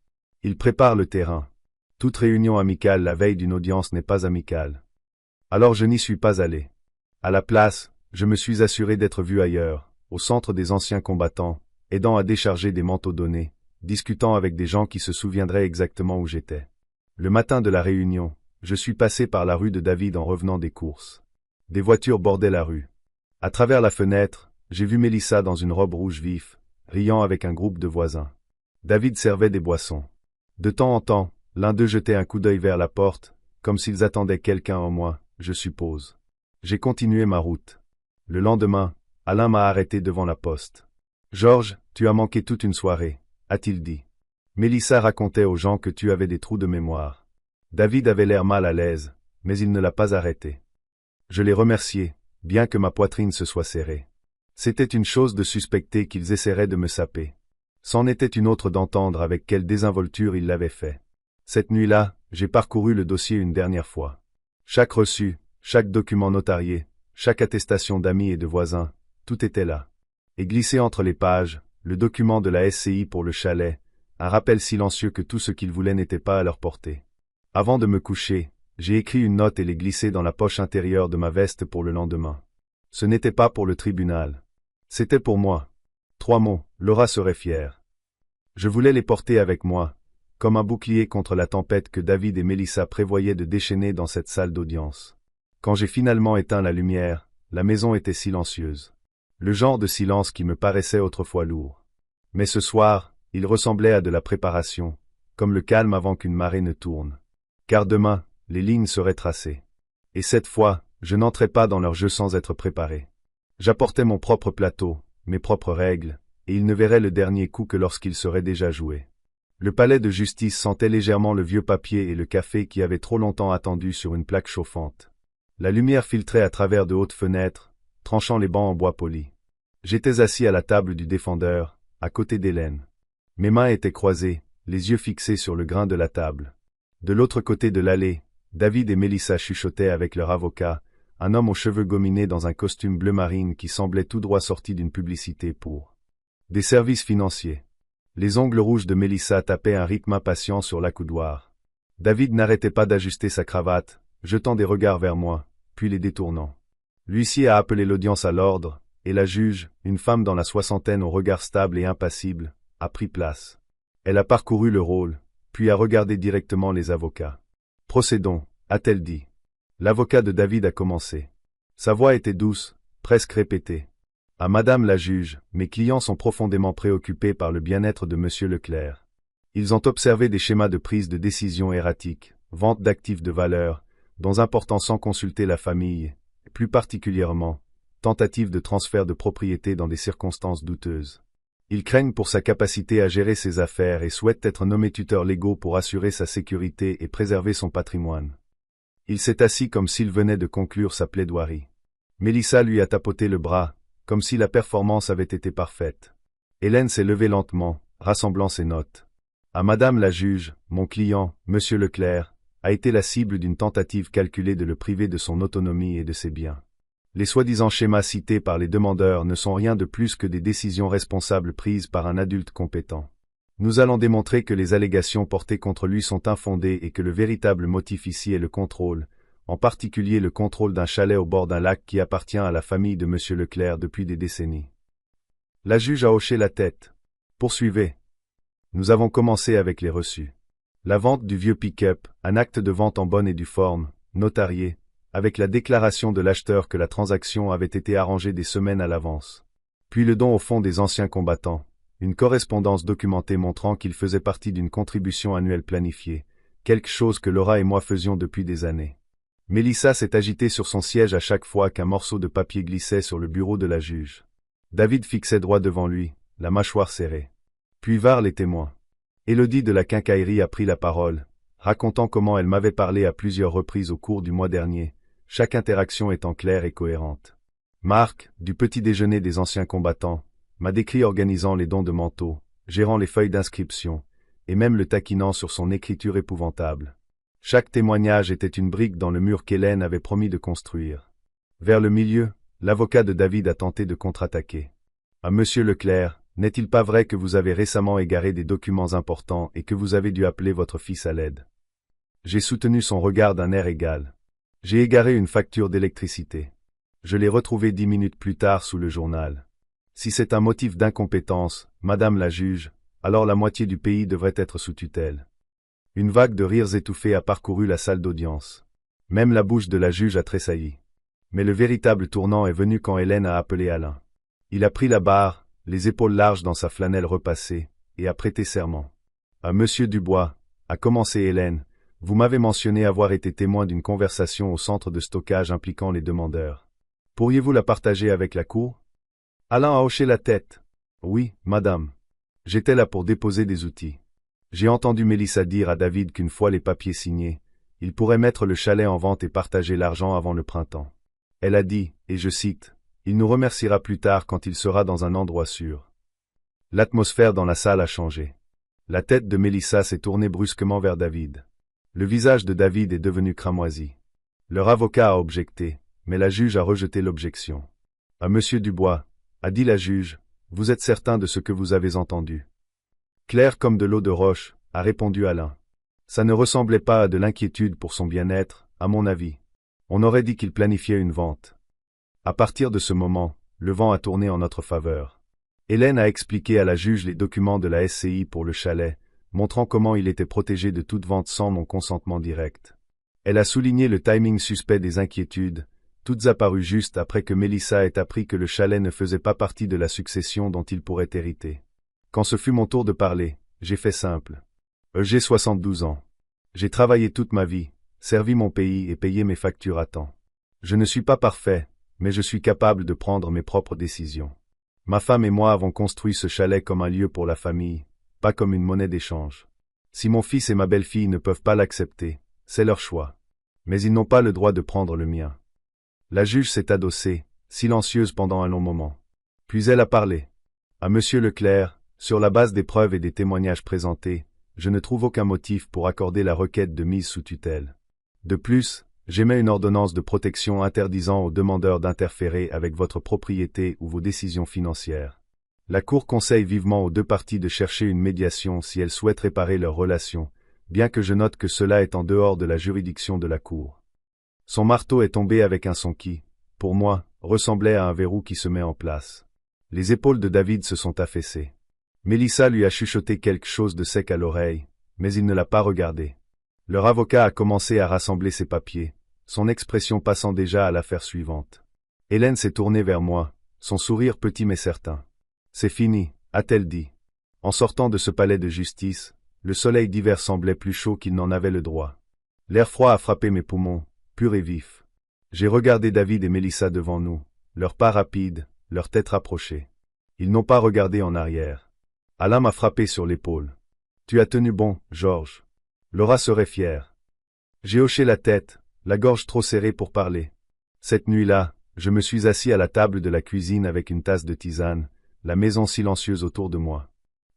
Il prépare le terrain. Toute réunion amicale la veille d'une audience n'est pas amicale. Alors je n'y suis pas allé. À la place, je me suis assuré d'être vu ailleurs, au centre des anciens combattants, aidant à décharger des manteaux donnés, discutant avec des gens qui se souviendraient exactement où j'étais. Le matin de la réunion, je suis passé par la rue de David en revenant des courses. Des voitures bordaient la rue. À travers la fenêtre, j'ai vu Mélissa dans une robe rouge vif, riant avec un groupe de voisins. David servait des boissons. De temps en temps, l'un d'eux jetait un coup d'œil vers la porte, comme s'ils attendaient quelqu'un en moi, je suppose. J'ai continué ma route. Le lendemain, Alain m'a arrêté devant la poste. « Georges, tu as manqué toute une soirée, » a-t-il dit. Mélissa racontait aux gens que tu avais des trous de mémoire. David avait l'air mal à l'aise, mais il ne l'a pas arrêté. Je l'ai remercié, bien que ma poitrine se soit serrée. C'était une chose de suspecter qu'ils essaieraient de me saper. C'en était une autre d'entendre avec quelle désinvolture il l'avait fait. Cette nuit-là, j'ai parcouru le dossier une dernière fois. Chaque reçu, chaque document notarié, chaque attestation d'amis et de voisins, tout était là. Et glissé entre les pages, le document de la SCI pour le chalet, un rappel silencieux que tout ce qu'ils voulaient n'était pas à leur portée. Avant de me coucher, j'ai écrit une note et l'ai glissée dans la poche intérieure de ma veste pour le lendemain. Ce n'était pas pour le tribunal. C'était pour moi. 3 mots, Laura serait fière. Je voulais les porter avec moi, comme un bouclier contre la tempête que David et Mélissa prévoyaient de déchaîner dans cette salle d'audience. Quand j'ai finalement éteint la lumière, la maison était silencieuse. Le genre de silence qui me paraissait autrefois lourd. Mais ce soir, il ressemblait à de la préparation, comme le calme avant qu'une marée ne tourne. Car demain, les lignes seraient tracées. Et cette fois, je n'entrais pas dans leur jeu sans être préparé. J'apportais mon propre plateau, mes propres règles, et ils ne verraient le dernier coup que lorsqu'il serait déjà joué. Le palais de justice sentait légèrement le vieux papier et le café qui avaient trop longtemps attendu sur une plaque chauffante. La lumière filtrait à travers de hautes fenêtres, tranchant les bancs en bois poli. J'étais assis à la table du défendeur, à côté d'Hélène. Mes mains étaient croisées, les yeux fixés sur le grain de la table. De l'autre côté de l'allée, David et Mélissa chuchotaient avec leur avocat, un homme aux cheveux gominés dans un costume bleu marine qui semblait tout droit sorti d'une publicité pour des services financiers. Les ongles rouges de Mélissa tapaient un rythme impatient sur l'accoudoir. David n'arrêtait pas d'ajuster sa cravate, jetant des regards vers moi, puis les détournant. L'huissier a appelé l'audience à l'ordre, et la juge, une femme dans la soixantaine au regard stable et impassible, a pris place. Elle a parcouru le rôle, puis a regardé directement les avocats. « Procédons », a-t-elle dit. L'avocat de David a commencé. Sa voix était douce, presque répétée. « À Madame la juge, mes clients sont profondément préoccupés par le bien-être de Monsieur Leclerc. Ils ont observé des schémas de prise de décision erratiques, vente d'actifs de valeur, dont important sans consulter la famille, et plus particulièrement, tentative de transfert de propriété dans des circonstances douteuses. Ils craignent pour sa capacité à gérer ses affaires et souhaitent être nommés tuteurs légaux pour assurer sa sécurité et préserver son patrimoine. » Il s'est assis comme s'il venait de conclure sa plaidoirie. Mélissa lui a tapoté le bras, comme si la performance avait été parfaite. Hélène s'est levée lentement, rassemblant ses notes. « À Madame la juge, mon client, Monsieur Leclerc, a été la cible d'une tentative calculée de le priver de son autonomie et de ses biens. Les soi-disant schémas cités par les demandeurs ne sont rien de plus que des décisions responsables prises par un adulte compétent. Nous allons démontrer que les allégations portées contre lui sont infondées et que le véritable motif ici est le contrôle, en particulier le contrôle d'un chalet au bord d'un lac qui appartient à la famille de Monsieur Leclerc depuis des décennies. » La juge a hoché la tête. « Poursuivez. » Nous avons commencé avec les reçus. La vente du vieux pick-up, un acte de vente en bonne et due forme, notarié, avec la déclaration de l'acheteur que la transaction avait été arrangée des semaines à l'avance. Puis le don au fonds des anciens combattants, une correspondance documentée montrant qu'il faisait partie d'une contribution annuelle planifiée, quelque chose que Laura et moi faisions depuis des années. Mélissa s'est agitée sur son siège à chaque fois qu'un morceau de papier glissait sur le bureau de la juge. David fixait droit devant lui, la mâchoire serrée. Puis vinrent les témoins. Élodie de la quincaillerie a pris la parole, racontant comment elle m'avait parlé à plusieurs reprises au cours du mois dernier, chaque interaction étant claire et cohérente. Marc, du petit déjeuner des anciens combattants, m'a décrit organisant les dons de manteaux, gérant les feuilles d'inscription, et même le taquinant sur son écriture épouvantable. Chaque témoignage était une brique dans le mur qu'Hélène avait promis de construire. Vers le milieu, l'avocat de David a tenté de contre-attaquer. « À Monsieur Leclerc, n'est-il pas vrai que vous avez récemment égaré des documents importants et que vous avez dû appeler votre fils à l'aide ?» J'ai soutenu son regard d'un air égal. J'ai égaré une facture d'électricité. Je l'ai retrouvée 10 minutes plus tard sous le journal. Si c'est un motif d'incompétence, Madame la juge, alors la moitié du pays devrait être sous tutelle. Une vague de rires étouffés a parcouru la salle d'audience. Même la bouche de la juge a tressailli. Mais le véritable tournant est venu quand Hélène a appelé Alain. Il a pris la barre, les épaules larges dans sa flanelle repassée, et a prêté serment. « À Monsieur Dubois, » a commencé Hélène, « vous m'avez mentionné avoir été témoin d'une conversation au centre de stockage impliquant les demandeurs. Pourriez-vous la partager avec la cour ?» Alain a hoché la tête. « Oui, madame. J'étais là pour déposer des outils. J'ai entendu Mélissa dire à David qu'une fois les papiers signés, il pourrait mettre le chalet en vente et partager l'argent avant le printemps. Elle a dit, et je cite, « Il nous remerciera plus tard quand il sera dans un endroit sûr. » L'atmosphère dans la salle a changé. La tête de Mélissa s'est tournée brusquement vers David. Le visage de David est devenu cramoisi. Leur avocat a objecté, mais la juge a rejeté l'objection. « À Monsieur Dubois, a dit la juge, vous êtes certain de ce que vous avez entendu? » Clair comme de l'eau de roche, a répondu Alain. Ça ne ressemblait pas à de l'inquiétude pour son bien-être, à mon avis. On aurait dit qu'il planifiait une vente. À partir de ce moment, le vent a tourné en notre faveur. Hélène a expliqué à la juge les documents de la SCI pour le chalet, montrant comment il était protégé de toute vente sans mon consentement direct. Elle a souligné le timing suspect des inquiétudes, toutes apparues juste après que Mélissa ait appris que le chalet ne faisait pas partie de la succession dont il pourrait hériter. Quand ce fut mon tour de parler, j'ai fait simple. J'ai 72 ans. J'ai travaillé toute ma vie, servi mon pays et payé mes factures à temps. Je ne suis pas parfait, mais je suis capable de prendre mes propres décisions. Ma femme et moi avons construit ce chalet comme un lieu pour la famille, pas comme une monnaie d'échange. Si mon fils et ma belle-fille ne peuvent pas l'accepter, c'est leur choix. Mais ils n'ont pas le droit de prendre le mien. La juge s'est adossée, silencieuse pendant un long moment. Puis elle a parlé. À Monsieur Leclerc, sur la base des preuves et des témoignages présentés, je ne trouve aucun motif pour accorder la requête de mise sous tutelle. De plus, j'émets une ordonnance de protection interdisant aux demandeurs d'interférer avec votre propriété ou vos décisions financières. La Cour conseille vivement aux deux parties de chercher une médiation si elles souhaitent réparer leur relation, bien que je note que cela est en dehors de la juridiction de la Cour. Son marteau est tombé avec un son qui, pour moi, ressemblait à un verrou qui se met en place. Les épaules de David se sont affaissées. Mélissa lui a chuchoté quelque chose de sec à l'oreille, mais il ne l'a pas regardé. Leur avocat a commencé à rassembler ses papiers, son expression passant déjà à l'affaire suivante. Hélène s'est tournée vers moi, son sourire petit mais certain. « C'est fini », a-t-elle dit. En sortant de ce palais de justice, le soleil d'hiver semblait plus chaud qu'il n'en avait le droit. L'air froid a frappé mes poumons, pur et vif. J'ai regardé David et Mélissa devant nous, leurs pas rapides, leurs têtes rapprochées. Ils n'ont pas regardé en arrière. Alain m'a frappé sur l'épaule. « Tu as tenu bon, Georges. Laura serait fière. » J'ai hoché la tête, la gorge trop serrée pour parler. Cette nuit-là, je me suis assis à la table de la cuisine avec une tasse de tisane, la maison silencieuse autour de moi.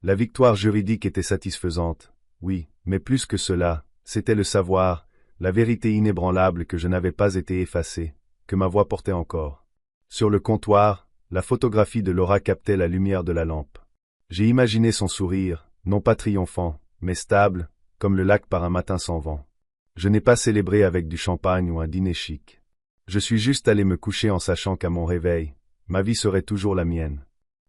La victoire juridique était satisfaisante, oui, mais plus que cela, c'était le savoir, la vérité inébranlable que je n'avais pas été effacé, que ma voix portait encore. Sur le comptoir, la photographie de Laura captait la lumière de la lampe. J'ai imaginé son sourire, non pas triomphant, mais stable, comme le lac par un matin sans vent. Je n'ai pas célébré avec du champagne ou un dîner chic. Je suis juste allé me coucher en sachant qu'à mon réveil, ma vie serait toujours la mienne.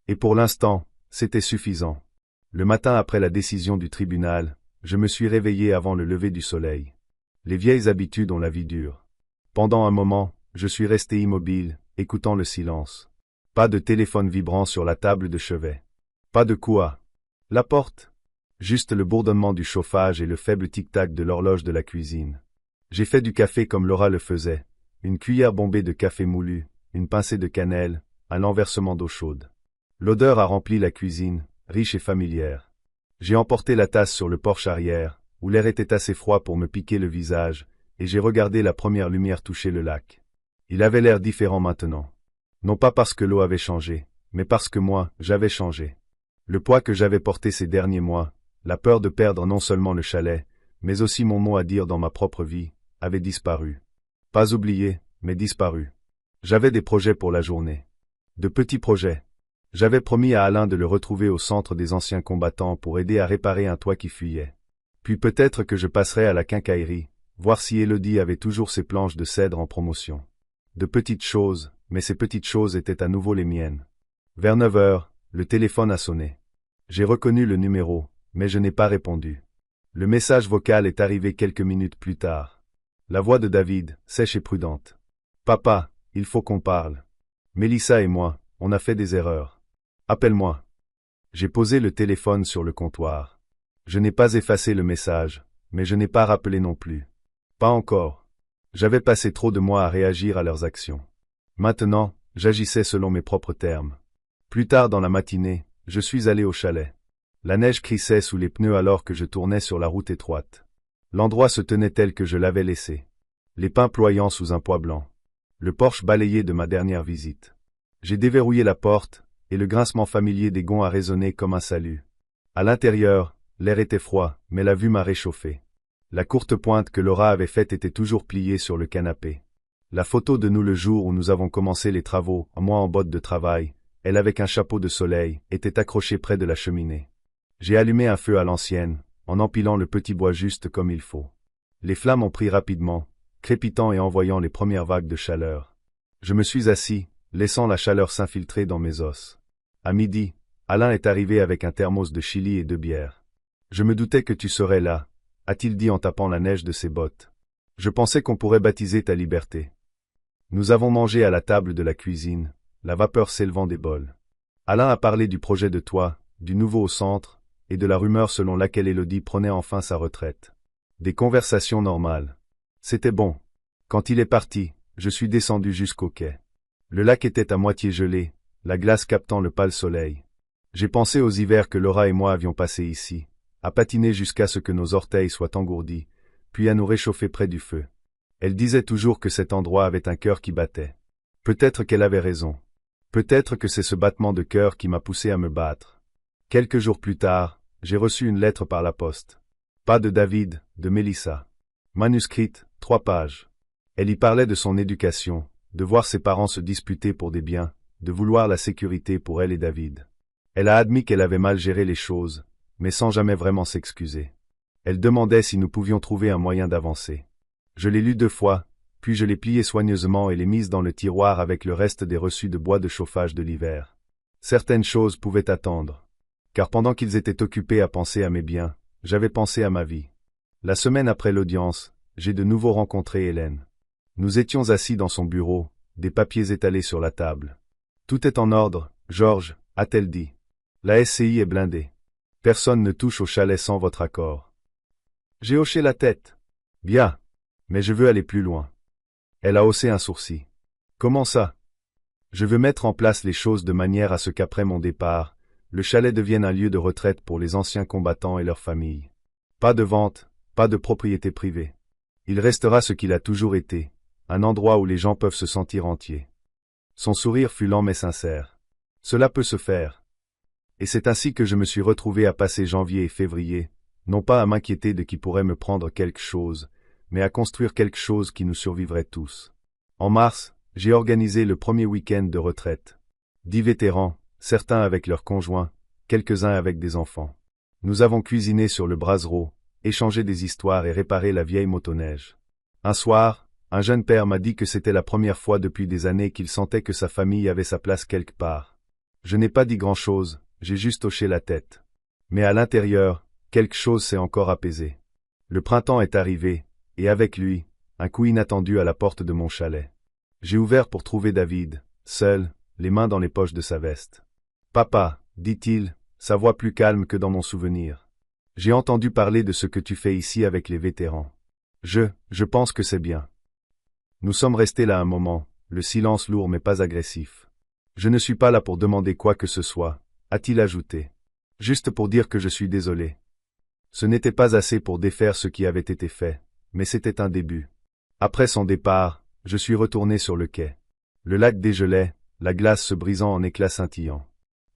Et pour l'instant, c'était suffisant. Le matin après la décision du tribunal, je me suis réveillé avant le lever du soleil. Les vieilles habitudes ont la vie dure. Pendant un moment, je suis resté immobile, écoutant le silence. Pas de téléphone vibrant sur la table de chevet. Pas de quoi. La porte. Juste le bourdonnement du chauffage et le faible tic-tac de l'horloge de la cuisine. J'ai fait du café comme Laura le faisait. Une cuillère bombée de café moulu, une pincée de cannelle, un renversement d'eau chaude. L'odeur a rempli la cuisine, riche et familière. J'ai emporté la tasse sur le porche arrière, où l'air était assez froid pour me piquer le visage, et j'ai regardé la première lumière toucher le lac. Il avait l'air différent maintenant. Non pas parce que l'eau avait changé, mais parce que moi, j'avais changé. Le poids que j'avais porté ces derniers mois, la peur de perdre non seulement le chalet, mais aussi mon mot à dire dans ma propre vie, avait disparu. Pas oublié, mais disparu. J'avais des projets pour la journée. De petits projets. J'avais promis à Alain de le retrouver au centre des anciens combattants pour aider à réparer un toit qui fuyait. Puis peut-être que je passerais à la quincaillerie, voir si Élodie avait toujours ses planches de cèdre en promotion. De petites choses, mais ces petites choses étaient à nouveau les miennes. Vers 9 heures, le téléphone a sonné. J'ai reconnu le numéro, mais je n'ai pas répondu. Le message vocal est arrivé quelques minutes plus tard. La voix de David, sèche et prudente. « Papa, il faut qu'on parle. Mélissa et moi, on a fait des erreurs. Appelle-moi. » J'ai posé le téléphone sur le comptoir. Je n'ai pas effacé le message, mais je n'ai pas rappelé non plus. Pas encore. J'avais passé trop de mois à réagir à leurs actions. Maintenant, j'agissais selon mes propres termes. Plus tard dans la matinée, je suis allé au chalet. La neige crissait sous les pneus alors que je tournais sur la route étroite. L'endroit se tenait tel que je l'avais laissé. Les pins ployant sous un poids blanc. Le porche balayé de ma dernière visite. J'ai déverrouillé la porte, et le grincement familier des gonds a résonné comme un salut. À l'intérieur, l'air était froid, mais la vue m'a réchauffé. La courte pointe que Laura avait faite était toujours pliée sur le canapé. La photo de nous le jour où nous avons commencé les travaux, moi en bottes de travail, elle avec un chapeau de soleil, était accrochée près de la cheminée. J'ai allumé un feu à l'ancienne, en empilant le petit bois juste comme il faut. Les flammes ont pris rapidement, crépitant et envoyant les premières vagues de chaleur. Je me suis assis, laissant la chaleur s'infiltrer dans mes os. À midi, Alain est arrivé avec un thermos de chili et de bière. Je me doutais que tu serais là, a-t-il dit en tapant la neige de ses bottes. Je pensais qu'on pourrait baptiser ta liberté. Nous avons mangé à la table de la cuisine, la vapeur s'élevant des bols. Alain a parlé du projet de toit, du nouveau au centre, et de la rumeur selon laquelle Élodie prenait enfin sa retraite. Des conversations normales. C'était bon. Quand il est parti, je suis descendu jusqu'au quai. Le lac était à moitié gelé, la glace captant le pâle soleil. J'ai pensé aux hivers que Laura et moi avions passés ici, à patiner jusqu'à ce que nos orteils soient engourdis, puis à nous réchauffer près du feu. Elle disait toujours que cet endroit avait un cœur qui battait. Peut-être qu'elle avait raison. Peut-être que c'est ce battement de cœur qui m'a poussé à me battre. Quelques jours plus tard, j'ai reçu une lettre par la poste. Pas de David, de Mélissa. Manuscrite, 3 pages. Elle y parlait de son éducation, de voir ses parents se disputer pour des biens, de vouloir la sécurité pour elle et David. Elle a admis qu'elle avait mal géré les choses, mais sans jamais vraiment s'excuser. Elle demandait si nous pouvions trouver un moyen d'avancer. Je l'ai lu 2 fois, puis je l'ai plié soigneusement et l'ai mise dans le tiroir avec le reste des reçus de bois de chauffage de l'hiver. Certaines choses pouvaient attendre. Car pendant qu'ils étaient occupés à penser à mes biens, j'avais pensé à ma vie. La semaine après l'audience, j'ai de nouveau rencontré Hélène. Nous étions assis dans son bureau, des papiers étalés sur la table. Tout est en ordre, Georges, a-t-elle dit. La SCI est blindée. Personne ne touche au chalet sans votre accord. J'ai hoché la tête. Bien. Mais je veux aller plus loin. Elle a haussé un sourcil. Comment ça? Je veux mettre en place les choses de manière à ce qu'après mon départ, le chalet devienne un lieu de retraite pour les anciens combattants et leurs familles. Pas de vente, pas de propriété privée. Il restera ce qu'il a toujours été, un endroit où les gens peuvent se sentir entiers. Son sourire fut lent mais sincère. Cela peut se faire. Et c'est ainsi que je me suis retrouvé à passer janvier et février, non pas à m'inquiéter de qui pourrait me prendre quelque chose, mais à construire quelque chose qui nous survivrait tous. En mars, j'ai organisé le premier week-end de retraite. 10 vétérans, certains avec leurs conjoints, quelques-uns avec des enfants. Nous avons cuisiné sur le brasero, échangé des histoires et réparé la vieille motoneige. Un soir, un jeune père m'a dit que c'était la première fois depuis des années qu'il sentait que sa famille avait sa place quelque part. Je n'ai pas dit grand-chose, j'ai juste hoché la tête. Mais à l'intérieur, quelque chose s'est encore apaisé. Le printemps est arrivé, et avec lui, un coup inattendu à la porte de mon chalet. J'ai ouvert pour trouver David, seul, les mains dans les poches de sa veste. « Papa, dit-il, sa voix plus calme que dans mon souvenir. J'ai entendu parler de ce que tu fais ici avec les vétérans. Je pense que c'est bien. » Nous sommes restés là un moment, le silence lourd mais pas agressif. Je ne suis pas là pour demander quoi que ce soit, a-t-il ajouté. Juste pour dire que je suis désolé. Ce n'était pas assez pour défaire ce qui avait été fait, mais c'était un début. Après son départ, je suis retourné sur le quai. Le lac dégelait, la glace se brisant en éclats scintillants.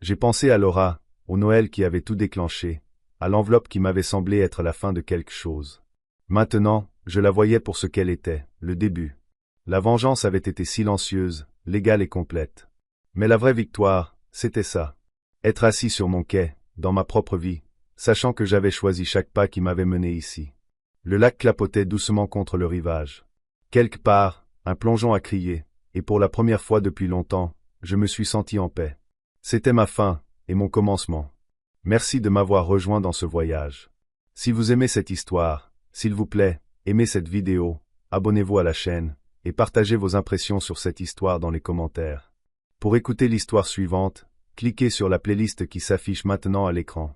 J'ai pensé à Laura, au Noël qui avait tout déclenché, à l'enveloppe qui m'avait semblé être la fin de quelque chose. Maintenant, je la voyais pour ce qu'elle était, le début. La vengeance avait été silencieuse, légale et complète. Mais la vraie victoire, c'était ça. Être assis sur mon quai, dans ma propre vie, sachant que j'avais choisi chaque pas qui m'avait mené ici. Le lac clapotait doucement contre le rivage. Quelque part, un plongeon a crié, et pour la première fois depuis longtemps, je me suis senti en paix. C'était ma fin, et mon commencement. Merci de m'avoir rejoint dans ce voyage. Si vous aimez cette histoire, s'il vous plaît, aimez cette vidéo, abonnez-vous à la chaîne, et partagez vos impressions sur cette histoire dans les commentaires. Pour écouter l'histoire suivante, cliquez sur la playlist qui s'affiche maintenant à l'écran.